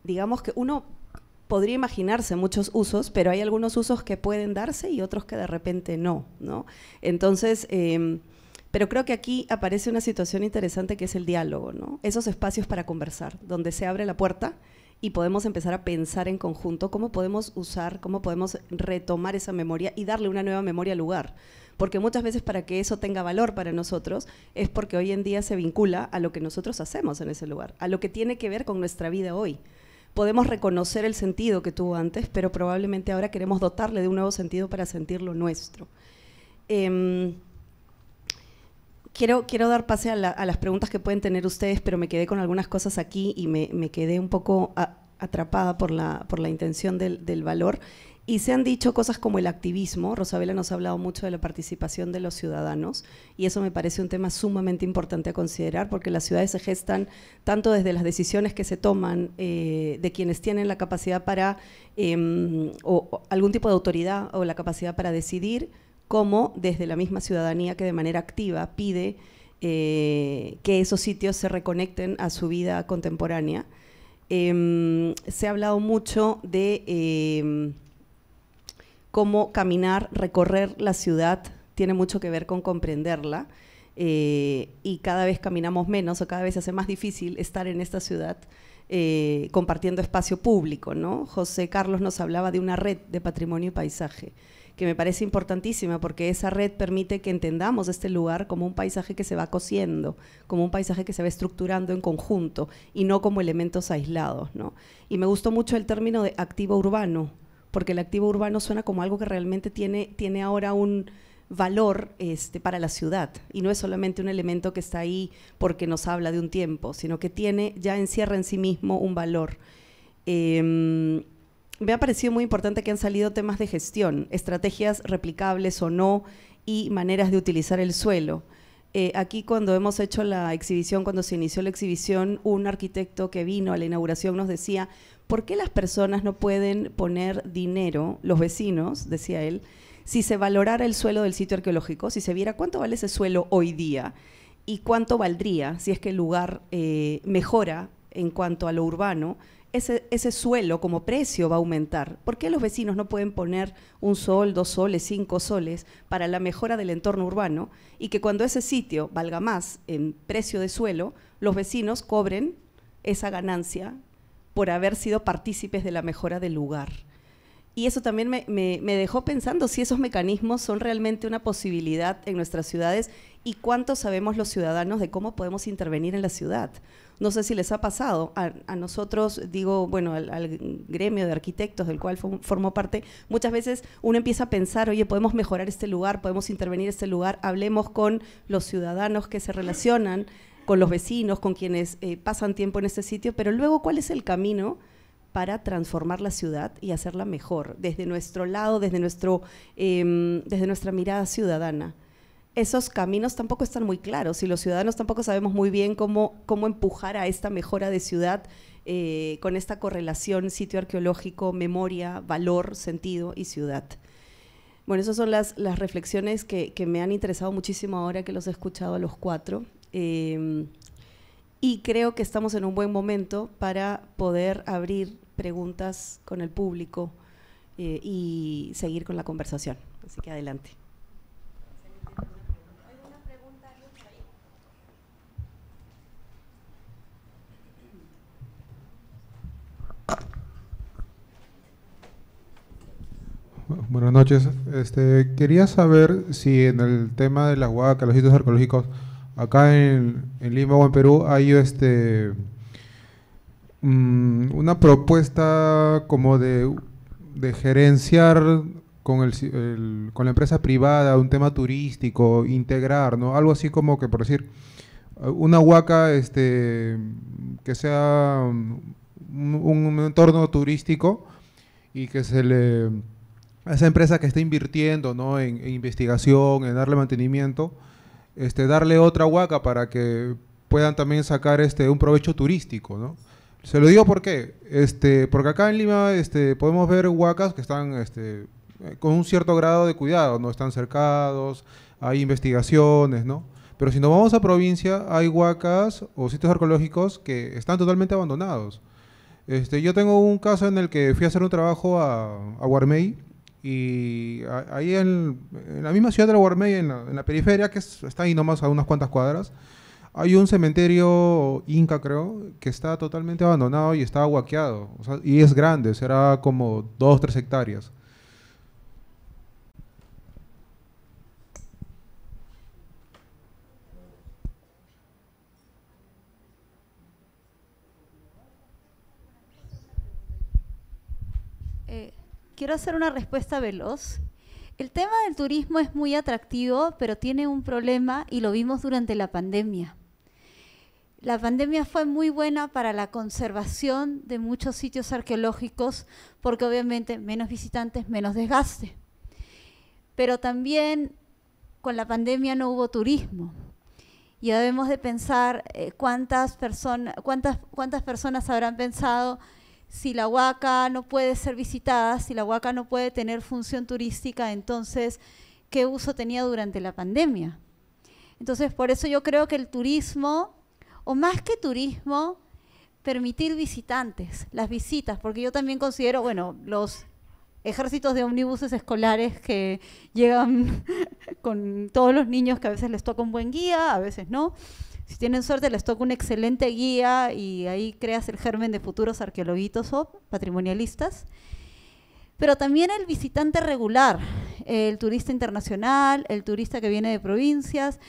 digamos que uno podría imaginarse muchos usos, pero hay algunos usos que pueden darse y otros que de repente no, ¿no? Entonces, pero creo que aquí aparece una situación interesante que es el diálogo, ¿no? Esos espacios para conversar, donde se abre la puerta y podemos empezar a pensar en conjunto cómo podemos usar, cómo podemos retomar esa memoria y darle una nueva memoria al lugar. Porque muchas veces para que eso tenga valor para nosotros es porque hoy en día se vincula a lo que nosotros hacemos en ese lugar, a lo que tiene que ver con nuestra vida hoy. Podemos reconocer el sentido que tuvo antes, pero probablemente ahora queremos dotarle de un nuevo sentido para sentirlo nuestro. Quiero dar pase a las preguntas que pueden tener ustedes, pero me quedé con algunas cosas aquí y me quedé un poco atrapada por la intención del valor. Y se han dicho cosas como el activismo. Rosabela nos ha hablado mucho de la participación de los ciudadanos y eso me parece un tema sumamente importante a considerar porque las ciudades se gestan tanto desde las decisiones que se toman de quienes tienen la capacidad para, o algún tipo de autoridad o la capacidad para decidir, como desde la misma ciudadanía que de manera activa pide que esos sitios se reconecten a su vida contemporánea. Se ha hablado mucho de cómo caminar, recorrer la ciudad, tiene mucho que ver con comprenderla. y cada vez caminamos menos o cada vez se hace más difícil estar en esta ciudad compartiendo espacio público, ¿no? José Carlos nos hablaba de una red de patrimonio y paisaje, que me parece importantísima porque esa red permite que entendamos este lugar como un paisaje que se va cosiendo, como un paisaje que se va estructurando en conjunto y no como elementos aislados, ¿no? Y me gustó mucho el término de activo urbano, porque el activo urbano suena como algo que realmente tiene ahora un valor para la ciudad, y no es solamente un elemento que está ahí porque nos habla de un tiempo, sino que ya encierra en sí mismo un valor. Me ha parecido muy importante que han salido temas de gestión, estrategias replicables o no, y maneras de utilizar el suelo. Aquí cuando hemos hecho la exhibición, cuando se inició la exhibición, un arquitecto que vino a la inauguración nos decía, ¿por qué las personas no pueden poner dinero, los vecinos, decía él, si se valorara el suelo del sitio arqueológico, si se viera cuánto vale ese suelo hoy día y cuánto valdría si es que el lugar mejora en cuanto a lo urbano? Ese suelo como precio va a aumentar. ¿Por qué los vecinos no pueden poner 1 sol, 2 soles, 5 soles para la mejora del entorno urbano y que cuando ese sitio valga más en precio de suelo, los vecinos cobren esa ganancia por haber sido partícipes de la mejora del lugar? Y eso también me dejó pensando si esos mecanismos son realmente una posibilidad en nuestras ciudades y cuánto sabemos los ciudadanos de cómo podemos intervenir en la ciudad. No sé si les ha pasado, a nosotros, digo, bueno, al gremio de arquitectos del cual formo parte, muchas veces uno empieza a pensar, oye, podemos mejorar este lugar, podemos intervenir este lugar, hablemos con los ciudadanos que se relacionan, con los vecinos, con quienes pasan tiempo en este sitio, pero luego, ¿cuál es el camino para transformar la ciudad y hacerla mejor, desde nuestro lado, desde nuestra mirada ciudadana? Esos caminos tampoco están muy claros y los ciudadanos tampoco sabemos muy bien cómo empujar a esta mejora de ciudad con esta correlación sitio arqueológico, memoria, valor, sentido y ciudad. Bueno, esas son las reflexiones que me han interesado muchísimo ahora que los he escuchado a los 4. Y creo que estamos en un buen momento para poder abrir preguntas con el público y seguir con la conversación. Así que adelante.
Buenas noches. Quería saber si en el tema de las huacas, los sitios arqueológicos, acá en Lima o en Perú hay una propuesta como de gerenciar con la empresa privada un tema turístico, integrar, ¿no? Algo así como que, por decir, una huaca que sea un entorno turístico y que a esa empresa que está invirtiendo, ¿no?, en investigación, en darle mantenimiento, darle otra huaca para que puedan también sacar un provecho turístico, ¿no? Se lo digo porque acá en Lima podemos ver huacas que están con un cierto grado de cuidado, no están cercados, hay investigaciones, ¿no? Pero si nos vamos a provincia, hay huacas o sitios arqueológicos que están totalmente abandonados. Yo tengo un caso en el que fui a hacer un trabajo a Huarmey, y ahí en la misma ciudad de Huarmey, en la periferia, que está ahí nomás a unas cuantas cuadras, hay un cementerio inca, creo, que está totalmente abandonado y está huaqueado, o sea, y es grande, será como 2 o 3 hectáreas.
Quiero hacer una respuesta veloz. El tema del turismo es muy atractivo, pero tiene un problema y lo vimos durante la pandemia. La pandemia fue muy buena para la conservación de muchos sitios arqueológicos porque obviamente menos visitantes, menos desgaste. Pero también con la pandemia no hubo turismo. Y debemos de pensar cuántas personas habrán pensado si la huaca no puede ser visitada, si la huaca no puede tener función turística, entonces, ¿qué uso tenía durante la pandemia? Entonces, por eso yo creo que el turismo, o más que turismo, permitir visitantes, las visitas, porque yo también considero, bueno, los ejércitos de ómnibuses escolares que llegan con todos los niños, que a veces les toca un buen guía, a veces no. Si tienen suerte les toca un excelente guía y ahí creas el germen de futuros arqueologuitos o patrimonialistas. Pero también el visitante regular, el turista internacional, el turista que viene de provincias,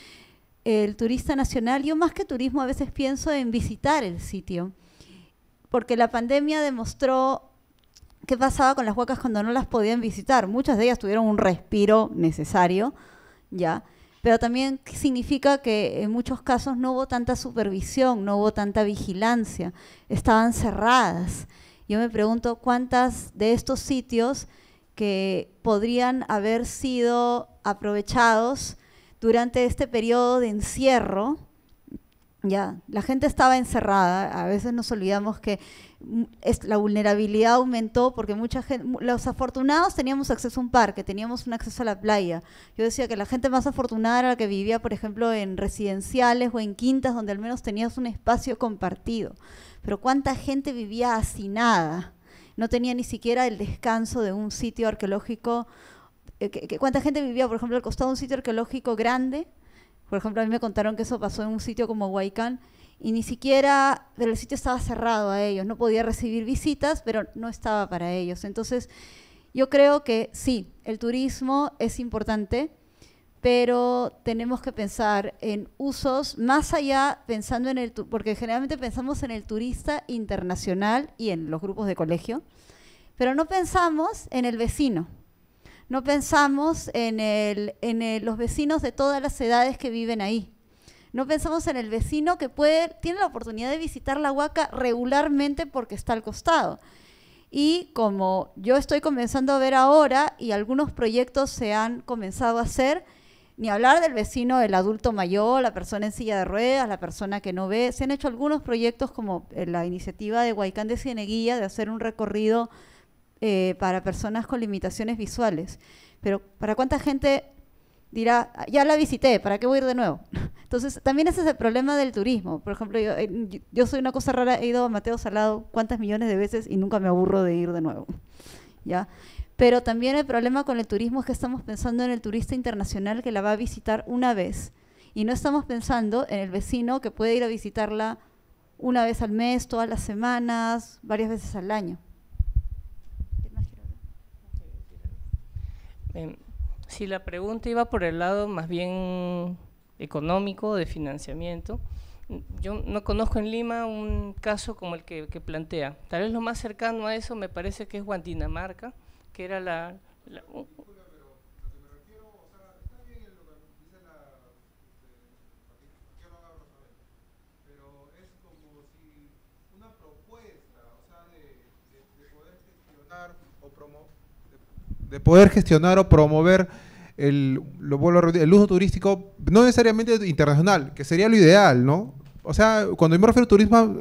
el turista nacional. Yo más que turismo a veces pienso en visitar el sitio, porque la pandemia demostró qué pasaba con las huacas cuando no las podían visitar. Muchas de ellas tuvieron un respiro necesario, ya, pero también significa que en muchos casos no hubo tanta supervisión, no hubo tanta vigilancia, estaban cerradas. Yo me pregunto cuántas de estos sitios que podrían haber sido aprovechados durante este periodo de encierro. Ya, la gente estaba encerrada, a veces nos olvidamos que la vulnerabilidad aumentó porque mucha gente, los afortunados teníamos acceso a un parque, teníamos un acceso a la playa. Yo decía que la gente más afortunada era la que vivía, por ejemplo, en residenciales o en quintas donde al menos tenías un espacio compartido. Pero ¿cuánta gente vivía hacinada? No tenía ni siquiera el descanso de un sitio arqueológico. ¿Cuánta gente vivía, por ejemplo, al costado de un sitio arqueológico grande? Por ejemplo, a mí me contaron que eso pasó en un sitio como Huaycán y ni siquiera, pero el sitio estaba cerrado a ellos, no podía recibir visitas, pero no estaba para ellos. Entonces, yo creo que sí, el turismo es importante, pero tenemos que pensar en usos más allá, pensando en el, porque generalmente pensamos en el turista internacional y en los grupos de colegio, pero no pensamos en el vecino. No pensamos en los vecinos de todas las edades que viven ahí. No pensamos en el vecino que tiene la oportunidad de visitar la Huaca regularmente porque está al costado. Y como yo estoy comenzando a ver ahora y algunos proyectos se han comenzado a hacer, ni hablar del vecino, el adulto mayor, la persona en silla de ruedas, la persona que no ve. Se han hecho algunos proyectos como la iniciativa de Huaycán de Cieneguilla de hacer un recorrido para personas con limitaciones visuales. Pero ¿para cuánta gente dirá, ya la visité, ¿para qué voy a ir de nuevo? Entonces, también ese es el problema del turismo. Por ejemplo, yo soy una cosa rara, he ido a Mateo Salado cuántas millones de veces y nunca me aburro de ir de nuevo, ¿ya? Pero también el problema con el turismo es que estamos pensando en el turista internacional que la va a visitar una vez y no estamos pensando en el vecino que puede ir a visitarla una vez al mes, todas las semanas, varias veces al año.
Si la pregunta iba por el lado más bien económico, de financiamiento, yo no conozco en Lima un caso como el que plantea. Tal vez lo más cercano a eso me parece que es Guantinamarca, que era
de poder gestionar o promover el uso turístico, no necesariamente internacional, que sería lo ideal, ¿no? O sea, cuando yo me refiero a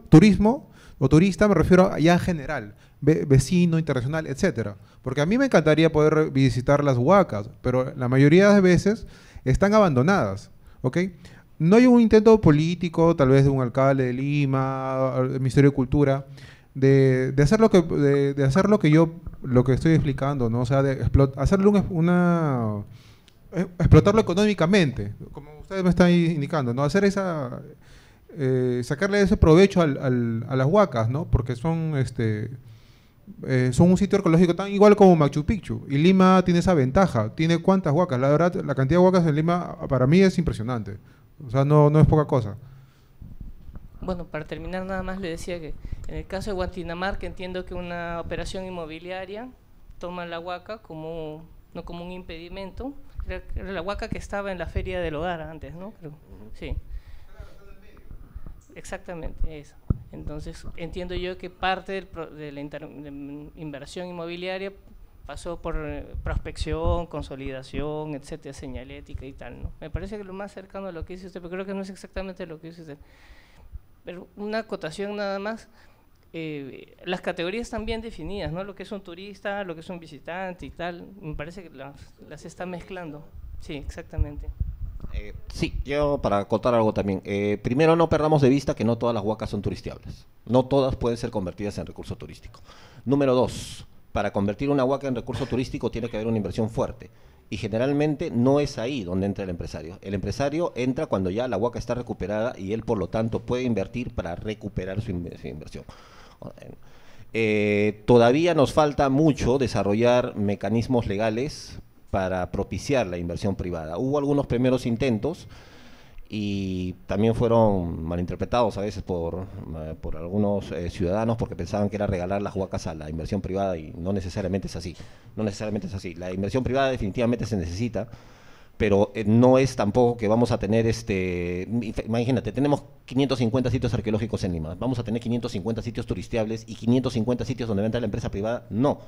turismo o turista, me refiero ya en general, vecino, internacional, etcétera. Porque a mí me encantaría poder visitar las huacas, pero la mayoría de veces están abandonadas, ¿ok? No hay un intento político, tal vez de un alcalde de Lima, del Ministerio de Cultura, de hacer lo que estoy explicando, ¿no? O sea, de hacerlo explotarlo económicamente, como ustedes me están indicando, ¿no? Hacer sacarle ese provecho a las huacas, ¿no? Porque son un sitio arqueológico tan igual como Machu Picchu, y Lima tiene esa ventaja. Tiene cuántas huacas, la verdad, la cantidad de huacas en Lima para mí es impresionante, o sea, no es poca cosa.
Bueno, para terminar nada más le decía que en el caso de Guantinamarca entiendo que una operación inmobiliaria toma la huaca no como un impedimento. Era la huaca que estaba en la Feria del Hogar antes, ¿no? Creo. Sí. Exactamente, eso. Entonces entiendo yo que parte de la inversión inmobiliaria pasó por prospección, consolidación, etcétera, señalética y tal, ¿no? Me parece que lo más cercano a lo que dice usted, pero creo que no es exactamente lo que dice usted. Pero una acotación nada más, las categorías están bien definidas, ¿no? Lo que es un turista, lo que es un visitante y tal, me parece que las está mezclando. Sí, exactamente.
Sí, yo para acotar algo también. Primero, no perdamos de vista que no todas las huacas son turisteables. No todas pueden ser convertidas en recurso turístico. Número 2, para convertir una huaca en recurso turístico tiene que haber una inversión fuerte. Y generalmente no es ahí donde entra el empresario. El empresario entra cuando ya la huaca está recuperada y él, por lo tanto, puede invertir para recuperar su inversión. Todavía nos falta mucho desarrollar mecanismos legales para propiciar la inversión privada. Hubo algunos primeros intentos y también fueron malinterpretados a veces por algunos ciudadanos, porque pensaban que era regalar las huacas a la inversión privada, y no necesariamente es así. No necesariamente es así. La inversión privada definitivamente se necesita, pero no es tampoco que vamos a tener imagínate, tenemos 550 sitios arqueológicos en Lima, vamos a tener 550 sitios turistiables y 550 sitios donde entra la empresa privada, no.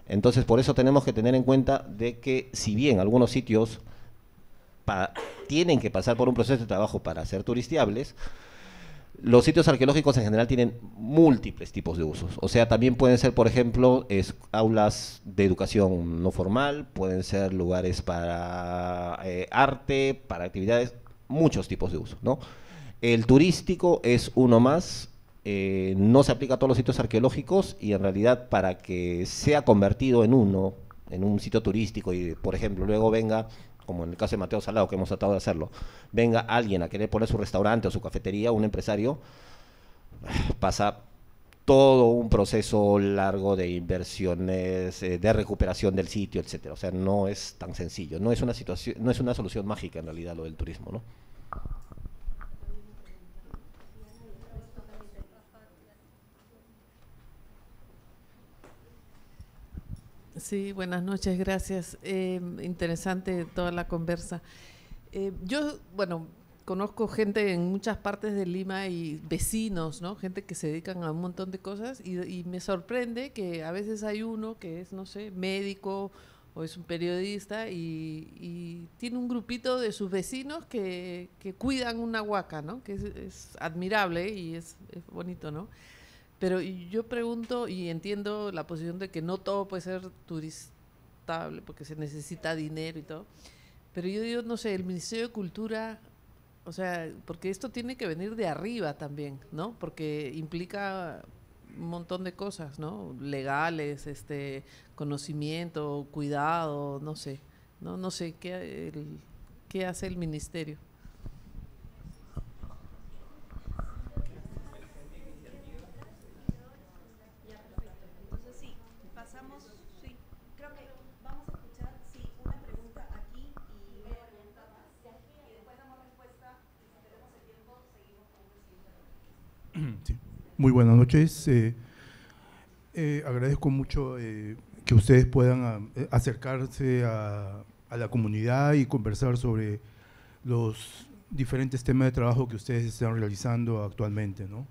Entonces, por eso tenemos que tener en cuenta de que, si bien algunos sitios tienen que pasar por un proceso de trabajo para ser turistiables, los sitios arqueológicos en general tienen múltiples tipos de usos. O sea, también pueden ser, por ejemplo, aulas de educación no formal, pueden ser lugares para arte, para actividades, muchos tipos de uso, ¿no? El turístico es uno más, no se aplica a todos los sitios arqueológicos, y en realidad, para que sea convertido en un sitio turístico y, por ejemplo, luego venga, como en el caso de Mateo Salado, que hemos tratado de hacerlo, venga alguien a querer poner su restaurante o su cafetería, un empresario, pasa todo un proceso largo de inversiones, de recuperación del sitio, etcétera. O sea, no es tan sencillo, no es una solución mágica en realidad lo del turismo, ¿no?
Sí, buenas noches, gracias. Interesante toda la conversa. Yo, bueno, conozco gente en muchas partes de Lima y vecinos, ¿no? Gente que se dedican a un montón de cosas, y me sorprende que a veces hay uno que es, no sé, médico o es un periodista y tiene un grupito de sus vecinos que cuidan una huaca, ¿no? Que es admirable y es bonito, ¿no? Pero yo pregunto y entiendo la posición de que no todo puede ser turistable porque se necesita dinero y todo, pero yo digo, no sé, el Ministerio de Cultura, o sea, porque esto tiene que venir de arriba también, ¿no? Porque implica un montón de cosas, ¿no? Legales, conocimiento, cuidado, no sé, no sé qué hace el ministerio.
Sí. Muy buenas noches. Agradezco mucho que ustedes puedan acercarse a la comunidad y conversar sobre los diferentes temas de trabajo que ustedes están realizando actualmente, ¿no?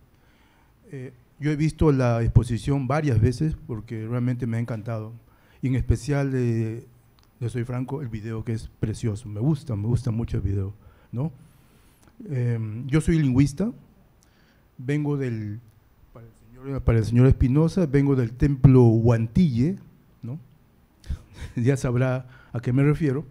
Yo he visto la exposición varias veces porque realmente me ha encantado, y en especial, le soy franco, el video, que es precioso. Me gusta mucho el video, ¿no? Yo soy lingüista. Vengo para el señor Espinosa, vengo del templo Huantille, ¿no? Ya sabrá a qué me refiero.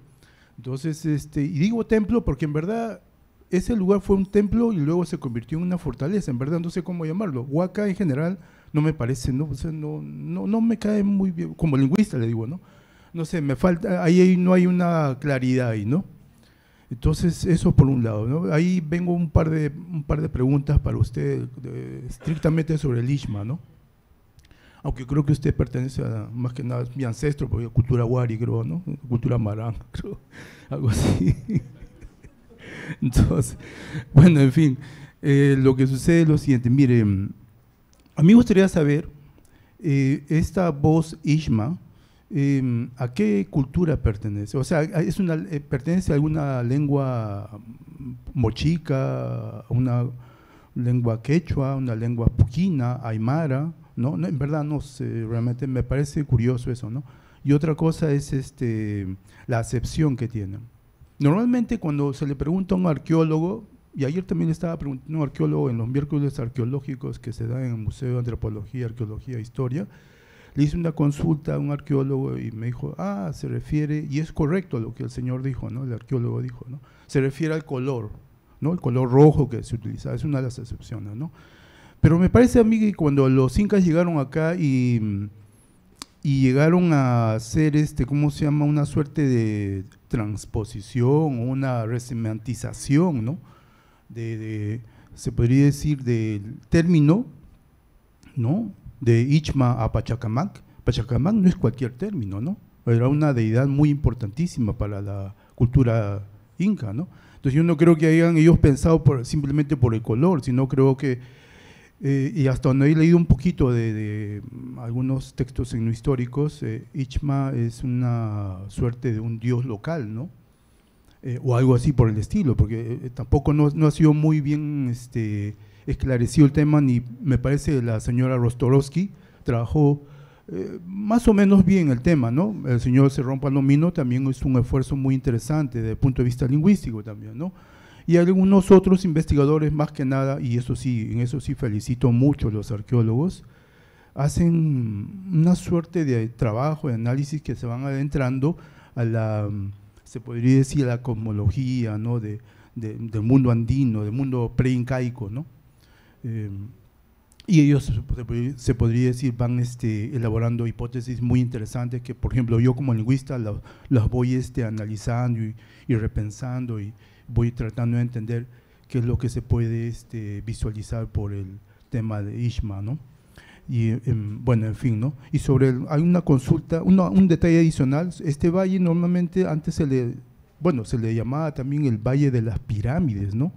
Entonces, y digo templo porque en verdad ese lugar fue un templo y luego se convirtió en una fortaleza. En verdad no sé cómo llamarlo. Huaca en general no me parece, ¿no? O sea, no me cae muy bien, como lingüista le digo, ¿no? No sé, me falta, ahí no hay una claridad ahí, ¿no? Entonces, eso por un lado, ¿no? Ahí vengo un par de preguntas para usted, estrictamente sobre el Ishma, ¿no? Aunque creo que usted pertenece a, más que nada, mi ancestro, porque cultura Wari, creo, ¿no? Cultura Marán, creo, algo así. Entonces, bueno, en fin, lo que sucede es lo siguiente. Mire, a mí me gustaría saber, esta voz Ishma, ¿a qué cultura pertenece? O sea, ¿pertenece a alguna lengua mochica, a una lengua quechua, una lengua puquina, aymara? ¿No? En verdad no sé, realmente me parece curioso eso, ¿no? Y otra cosa es la acepción que tiene. Normalmente cuando se le pregunta a un arqueólogo, y ayer también le estaba preguntando a un arqueólogo en los miércoles arqueológicos que se dan en el Museo de Antropología, Arqueología e Historia, le hice una consulta a un arqueólogo y me dijo, se refiere, y es correcto lo que el señor dijo, ¿no? El arqueólogo dijo, ¿no? Se refiere al color, ¿no? El color rojo que se utiliza, es una de las excepciones, ¿no? Pero me parece a mí que cuando los incas llegaron acá y y llegaron a hacer, ¿cómo se llama?, una suerte de transposición, una resemantización, ¿no?, se podría decir, del término, ¿no?, de Ichma a Pachacamac. Pachacamac no es cualquier término, ¿no?, era una deidad muy importantísima para la cultura inca, ¿no? Entonces yo no creo que hayan ellos pensado simplemente por el color, sino creo que, y hasta donde he leído un poquito de algunos textos etnohistóricos, Ichma es una suerte de un dios local, ¿no? O algo así por el estilo, porque tampoco no ha sido muy bien esclarecido el tema, ni me parece la señora Rostorovsky trabajó más o menos bien el tema, ¿no? El señor Cerrón Palomino también es un esfuerzo muy interesante desde el punto de vista lingüístico también, ¿no? Y algunos otros investigadores, más que nada, y eso sí, en eso sí felicito mucho a los arqueólogos, hacen una suerte de trabajo, de análisis que se van adentrando a la, se podría decir, a la cosmología, ¿no?, del mundo andino, del mundo preincaico, ¿no? Y ellos, se podría decir, van elaborando hipótesis muy interesantes que, por ejemplo, yo como lingüista las voy analizando y repensando, y voy tratando de entender qué es lo que se puede visualizar por el tema de Ichma, ¿no? Y bueno, en fin, ¿no? Y hay una consulta, un detalle adicional. Este valle normalmente antes se le llamaba también el Valle de las Pirámides, ¿no?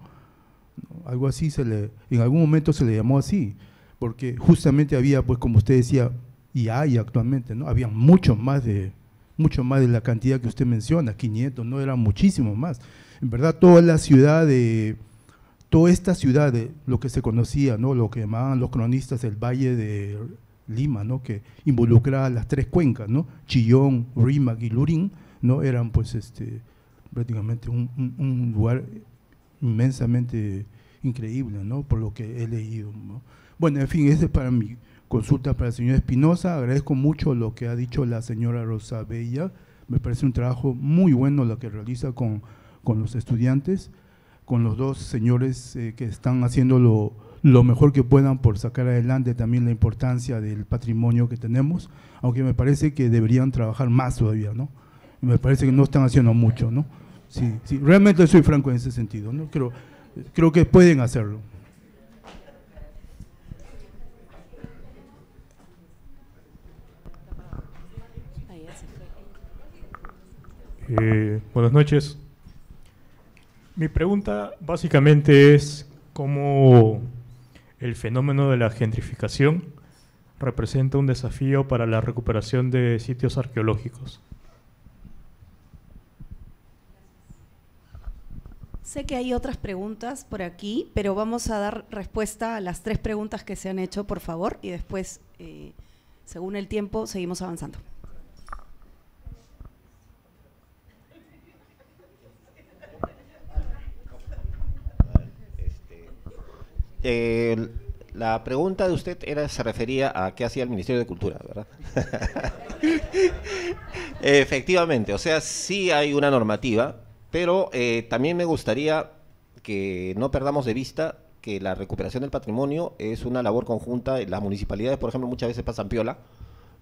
Algo así en algún momento se le llamó así, porque justamente había, pues como usted decía, y hay actualmente, ¿no?, había mucho más de la cantidad que usted menciona, 500, no, eran muchísimo más. En verdad, toda esta ciudad de lo que se conocía, ¿no?, lo que llamaban los cronistas el Valle de Lima, ¿no?, que involucraba las tres cuencas, ¿no?, Chillón, Rímac y Lurín, ¿no?, eran pues prácticamente un lugar inmensamente increíble, ¿no?, por lo que he leído, ¿no? Bueno, en fin, esa es para mi consulta para el señor Espinosa. Agradezco mucho lo que ha dicho la señora Rosa Bella, me parece un trabajo muy bueno lo que realiza con los estudiantes, con los dos señores que están haciendo lo mejor que puedan por sacar adelante también la importancia del patrimonio que tenemos, aunque me parece que deberían trabajar más todavía, ¿no? Me parece que no están haciendo mucho, ¿no? Sí, realmente soy franco en ese sentido, ¿no? Creo que pueden hacerlo.
Buenas noches. Mi pregunta básicamente es cómo el fenómeno de la gentrificación representa un desafío para la recuperación de sitios arqueológicos.
Sé que hay otras preguntas por aquí, pero vamos a dar respuesta a las 3 preguntas que se han hecho, por favor, y después, según el tiempo, seguimos avanzando.
La pregunta de usted se refería a qué hacía el Ministerio de Cultura, ¿verdad? Efectivamente, o sea, sí hay una normativa, pero también me gustaría que no perdamos de vista que la recuperación del patrimonio es una labor conjunta. Las municipalidades, por ejemplo, muchas veces pasan piola,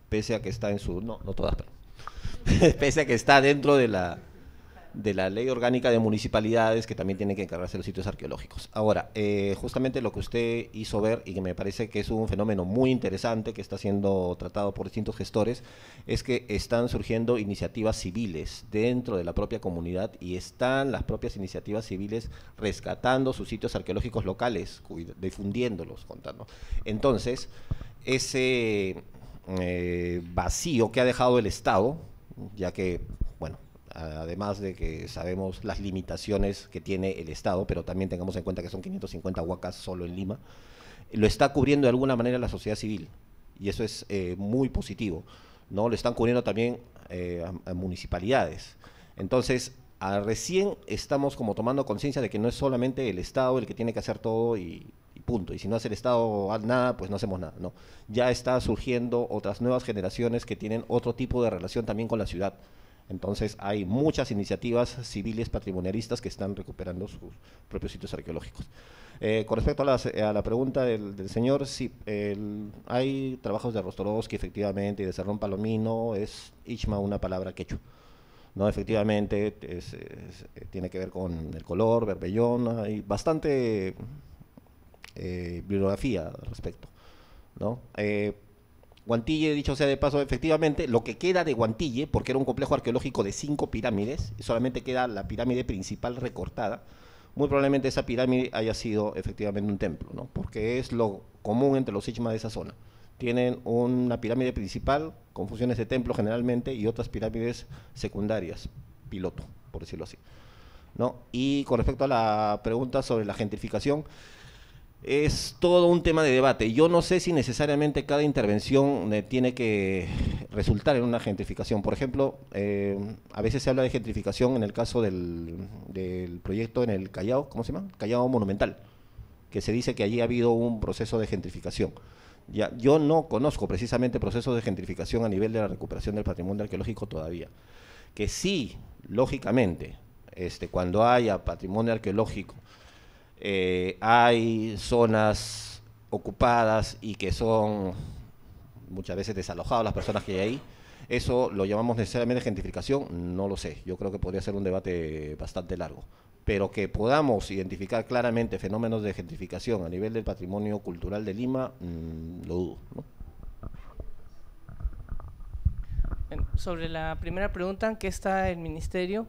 pese a que está en su… no todas, pero pese a que está dentro de la Ley Orgánica de Municipalidades, que también tiene que encargarse de los sitios arqueológicos. Ahora, justamente lo que usted hizo ver, y que me parece que es un fenómeno muy interesante que está siendo tratado por distintos gestores, es que están surgiendo iniciativas civiles dentro de la propia comunidad, y están las propias iniciativas civiles rescatando sus sitios arqueológicos locales, difundiéndolos, contando. Entonces, ese vacío que ha dejado el Estado, ya que, bueno, además de que sabemos las limitaciones que tiene el Estado, pero también tengamos en cuenta que son 550 huacas solo en Lima, lo está cubriendo de alguna manera la sociedad civil, y eso es muy positivo, ¿no? Lo están cubriendo también a municipalidades. Entonces, recién estamos como tomando conciencia de que no es solamente el Estado el que tiene que hacer todo y punto, y si no hace el Estado nada, pues no hacemos nada, ¿no? Ya está surgiendo otras nuevas generaciones que tienen otro tipo de relación también con la ciudad. Entonces hay muchas iniciativas civiles patrimonialistas que están recuperando sus propios sitios arqueológicos. Con respecto a la pregunta del señor, sí, hay trabajos de Rostorowski efectivamente, y de Serrón Palomino, es Ichma una palabra quechua. No, efectivamente, tiene que ver con el color, Berbellón, hay bastante bibliografía al respecto, ¿no? Guantille, dicho sea de paso, efectivamente, lo que queda de Guantille, porque era un complejo arqueológico de 5 pirámides, y solamente queda la pirámide principal recortada, muy probablemente esa pirámide haya sido efectivamente un templo, ¿no? Porque es lo común entre los Ichma de esa zona. Tienen una pirámide principal con funciones de templo generalmente y otras pirámides secundarias, piloto, por decirlo así, ¿no? Y con respecto a la pregunta sobre la gentrificación, es todo un tema de debate. Yo no sé si necesariamente cada intervención tiene que resultar en una gentrificación. Por ejemplo, a veces se habla de gentrificación en el caso del proyecto en el Callao, ¿cómo se llama? Callao Monumental, que se dice que allí ha habido un proceso de gentrificación. Ya, yo no conozco precisamente procesos de gentrificación a nivel de la recuperación del patrimonio arqueológico todavía. Que sí, lógicamente, cuando haya patrimonio arqueológico, hay zonas ocupadas y que son muchas veces desalojadas las personas que hay ahí, eso lo llamamos necesariamente gentrificación, no lo sé, yo creo que podría ser un debate bastante largo, pero que podamos identificar claramente fenómenos de gentrificación a nivel del patrimonio cultural de Lima, lo dudo, ¿no?
Sobre la primera pregunta, ¿en qué está el ministerio?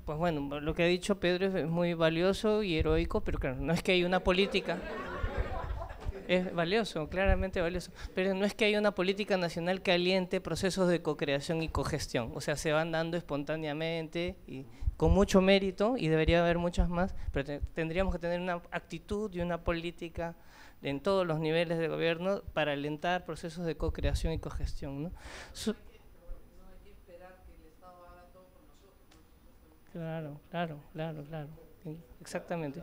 Pues bueno, lo que ha dicho Pedro es muy valioso y heroico, pero claro, no es que hay una política, es valioso, claramente valioso, pero no es que haya una política nacional que aliente procesos de co-creación y cogestión, o sea, se van dando espontáneamente y con mucho mérito, y debería haber muchas más, pero tendríamos que tener una actitud y una política en todos los niveles de gobierno para alentar procesos de co-creación y cogestión, ¿no? Claro, exactamente.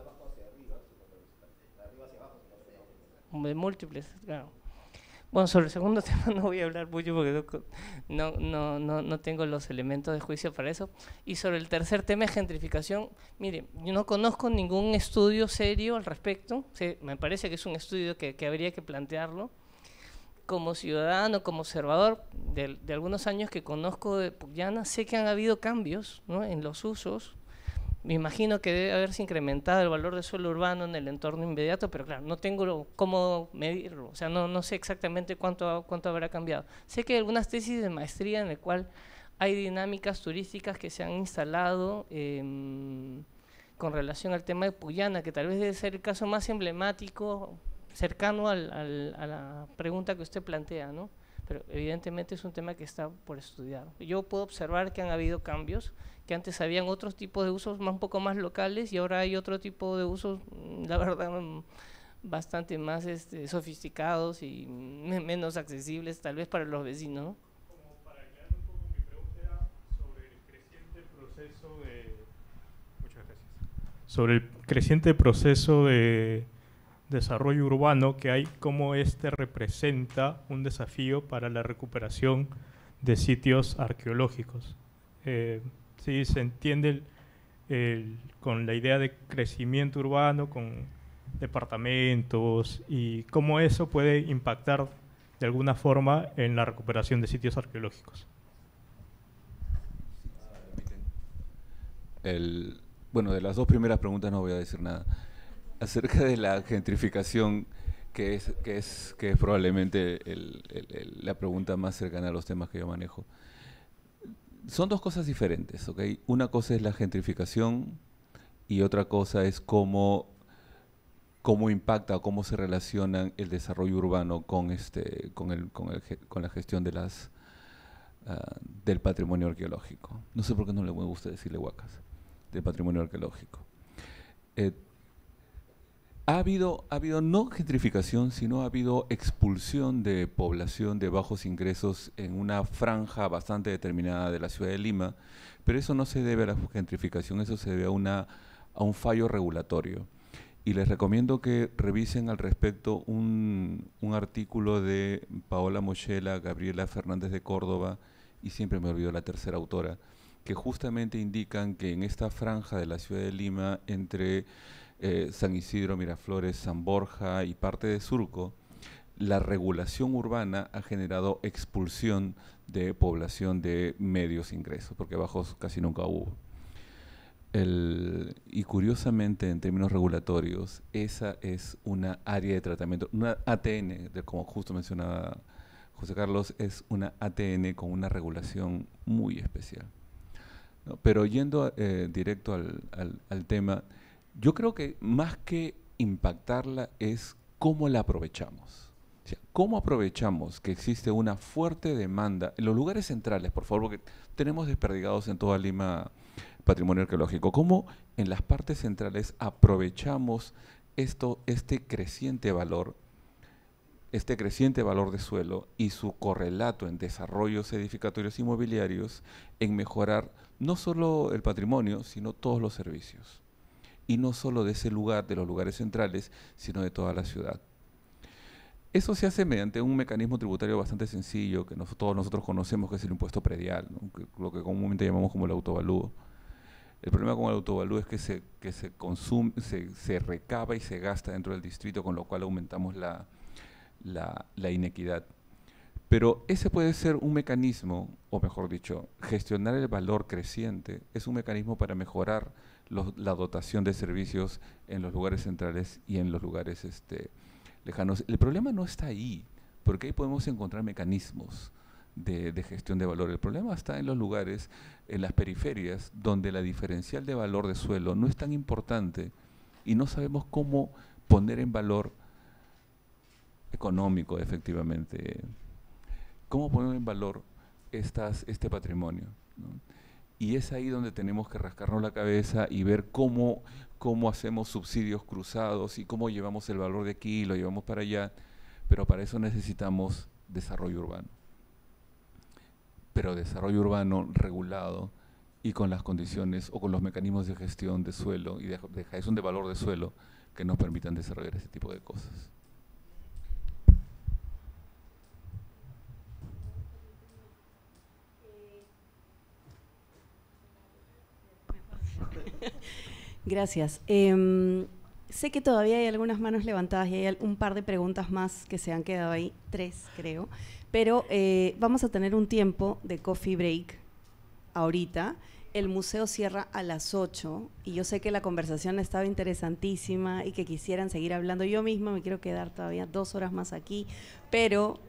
De múltiples, claro. Bueno, sobre el segundo tema no voy a hablar mucho porque no tengo los elementos de juicio para eso. Y sobre el tercer tema de gentrificación, mire, yo no conozco ningún estudio serio al respecto. Sí, me parece que es un estudio que habría que plantearlo. Como ciudadano, como observador de algunos años que conozco de Pucllana, sé que han habido cambios, ¿no?, en los usos. Me imagino que debe haberse incrementado el valor del suelo urbano en el entorno inmediato, pero claro, no tengo cómo medirlo, o sea, no sé exactamente cuánto habrá cambiado. Sé que hay algunas tesis de maestría en el cual hay dinámicas turísticas que se han instalado con relación al tema de Pucllana, que tal vez debe ser el caso más emblemático, cercano a la pregunta que usted plantea, ¿no? Pero evidentemente es un tema que está por estudiar. Yo puedo observar que han habido cambios, que antes habían otros tipos de usos un poco más locales y ahora hay otro tipo de usos, la verdad, bastante más sofisticados y menos accesibles tal vez para los vecinos, ¿no?
Como para aclarar un poco, mi pregunta era sobre el creciente proceso de… Muchas gracias. Sobre el creciente proceso de desarrollo urbano que hay, cómo representa un desafío para la recuperación de sitios arqueológicos. Sí, se entiende con la idea de crecimiento urbano, con departamentos, y cómo eso puede impactar de alguna forma en la recuperación de sitios arqueológicos.
Bueno, de las dos primeras preguntas no voy a decir nada. Acerca de la gentrificación, que es probablemente la pregunta más cercana a los temas que yo manejo. Son dos cosas diferentes, ¿ok? Una cosa es la gentrificación y otra cosa es cómo impacta o cómo se relaciona el desarrollo urbano con la gestión de del patrimonio arqueológico. No sé por qué no le gusta decirle huacas, del patrimonio arqueológico. Ha habido no gentrificación, sino ha habido expulsión de población de bajos ingresos en una franja bastante determinada de la ciudad de Lima, pero eso no se debe a la gentrificación, eso se debe a un fallo regulatorio. Y les recomiendo que revisen al respecto un artículo de Paola Moschella, Gabriela Fernández de Córdoba y siempre me olvido la tercera autora, que justamente indican que en esta franja de la ciudad de Lima, entre San Isidro, Miraflores, San Borja y parte de Surco, la regulación urbana ha generado expulsión de población de medios ingresos, porque bajos casi nunca hubo. Y curiosamente, en términos regulatorios, esa es una área de tratamiento, una ATN, como justo mencionaba José Carlos, es una ATN con una regulación muy especial, ¿no? Pero yendo directo al tema, yo creo que más que impactarla es cómo la aprovechamos. O sea, ¿cómo aprovechamos que existe una fuerte demanda en los lugares centrales, por favor, porque tenemos desperdigados en toda Lima patrimonio arqueológico? ¿Cómo en las partes centrales aprovechamos este creciente valor de suelo y su correlato en desarrollos edificatorios inmobiliarios en mejorar no solo el patrimonio, sino todos los servicios? Y no solo de ese lugar, de los lugares centrales, sino de toda la ciudad. Eso se hace mediante un mecanismo tributario bastante sencillo que todos nosotros conocemos, que es el impuesto predial, ¿no? Lo que comúnmente llamamos como el autovalúo. El problema con el autovalúo es que se consume, se recaba y se gasta dentro del distrito, con lo cual aumentamos la inequidad. Pero ese puede ser un mecanismo, o mejor dicho, gestionar el valor creciente es un mecanismo para mejorar la dotación de servicios en los lugares centrales y en los lugares lejanos. El problema no está ahí, porque ahí podemos encontrar mecanismos de gestión de valor. El problema está en los lugares, en las periferias, donde la diferencial de valor de suelo no es tan importante y no sabemos cómo poner en valor económico, efectivamente, cómo poner en valor este patrimonio, ¿no? Y es ahí donde tenemos que rascarnos la cabeza y ver cómo hacemos subsidios cruzados y cómo llevamos el valor de aquí y lo llevamos para allá, pero para eso necesitamos desarrollo urbano. Pero desarrollo urbano regulado y con las condiciones o con los mecanismos de gestión de suelo y de gestión de valor de suelo que nos permitan desarrollar ese tipo de cosas.
Gracias. Sé que todavía hay algunas manos levantadas y hay un par de preguntas más que se han quedado ahí, 3 creo, pero vamos a tener un tiempo de coffee break ahorita. El museo cierra a las 8 y yo sé que la conversación ha estado interesantísima y que quisieran seguir hablando. Yo misma me quiero quedar todavía 2 horas más aquí, pero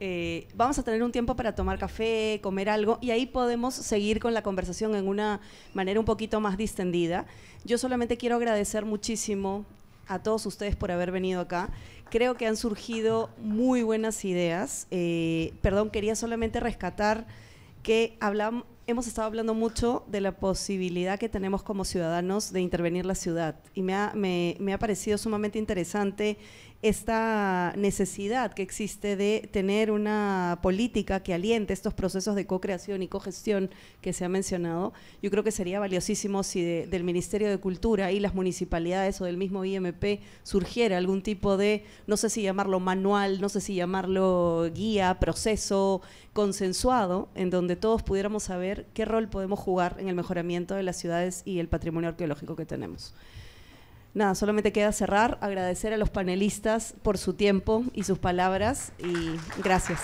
vamos a tener un tiempo para tomar café, comer algo y ahí podemos seguir con la conversación en una manera un poquito más distendida. Yo solamente quiero agradecer muchísimo a todos ustedes por haber venido acá. Creo que han surgido muy buenas ideas. Quería solamente rescatar que hemos estado hablando mucho de la posibilidad que tenemos como ciudadanos de intervenir la ciudad y me ha parecido sumamente interesante esta necesidad que existe de tener una política que aliente estos procesos de co-creación y cogestión que se ha mencionado. Yo creo que sería valiosísimo si del Ministerio de Cultura y las municipalidades o del mismo IMP surgiera algún tipo de, no sé si llamarlo manual, no sé si llamarlo guía, proceso consensuado, en donde todos pudiéramos saber qué rol podemos jugar en el mejoramiento de las ciudades y el patrimonio arqueológico que tenemos. Nada, solamente queda cerrar, agradecer a los panelistas por su tiempo y sus palabras y gracias.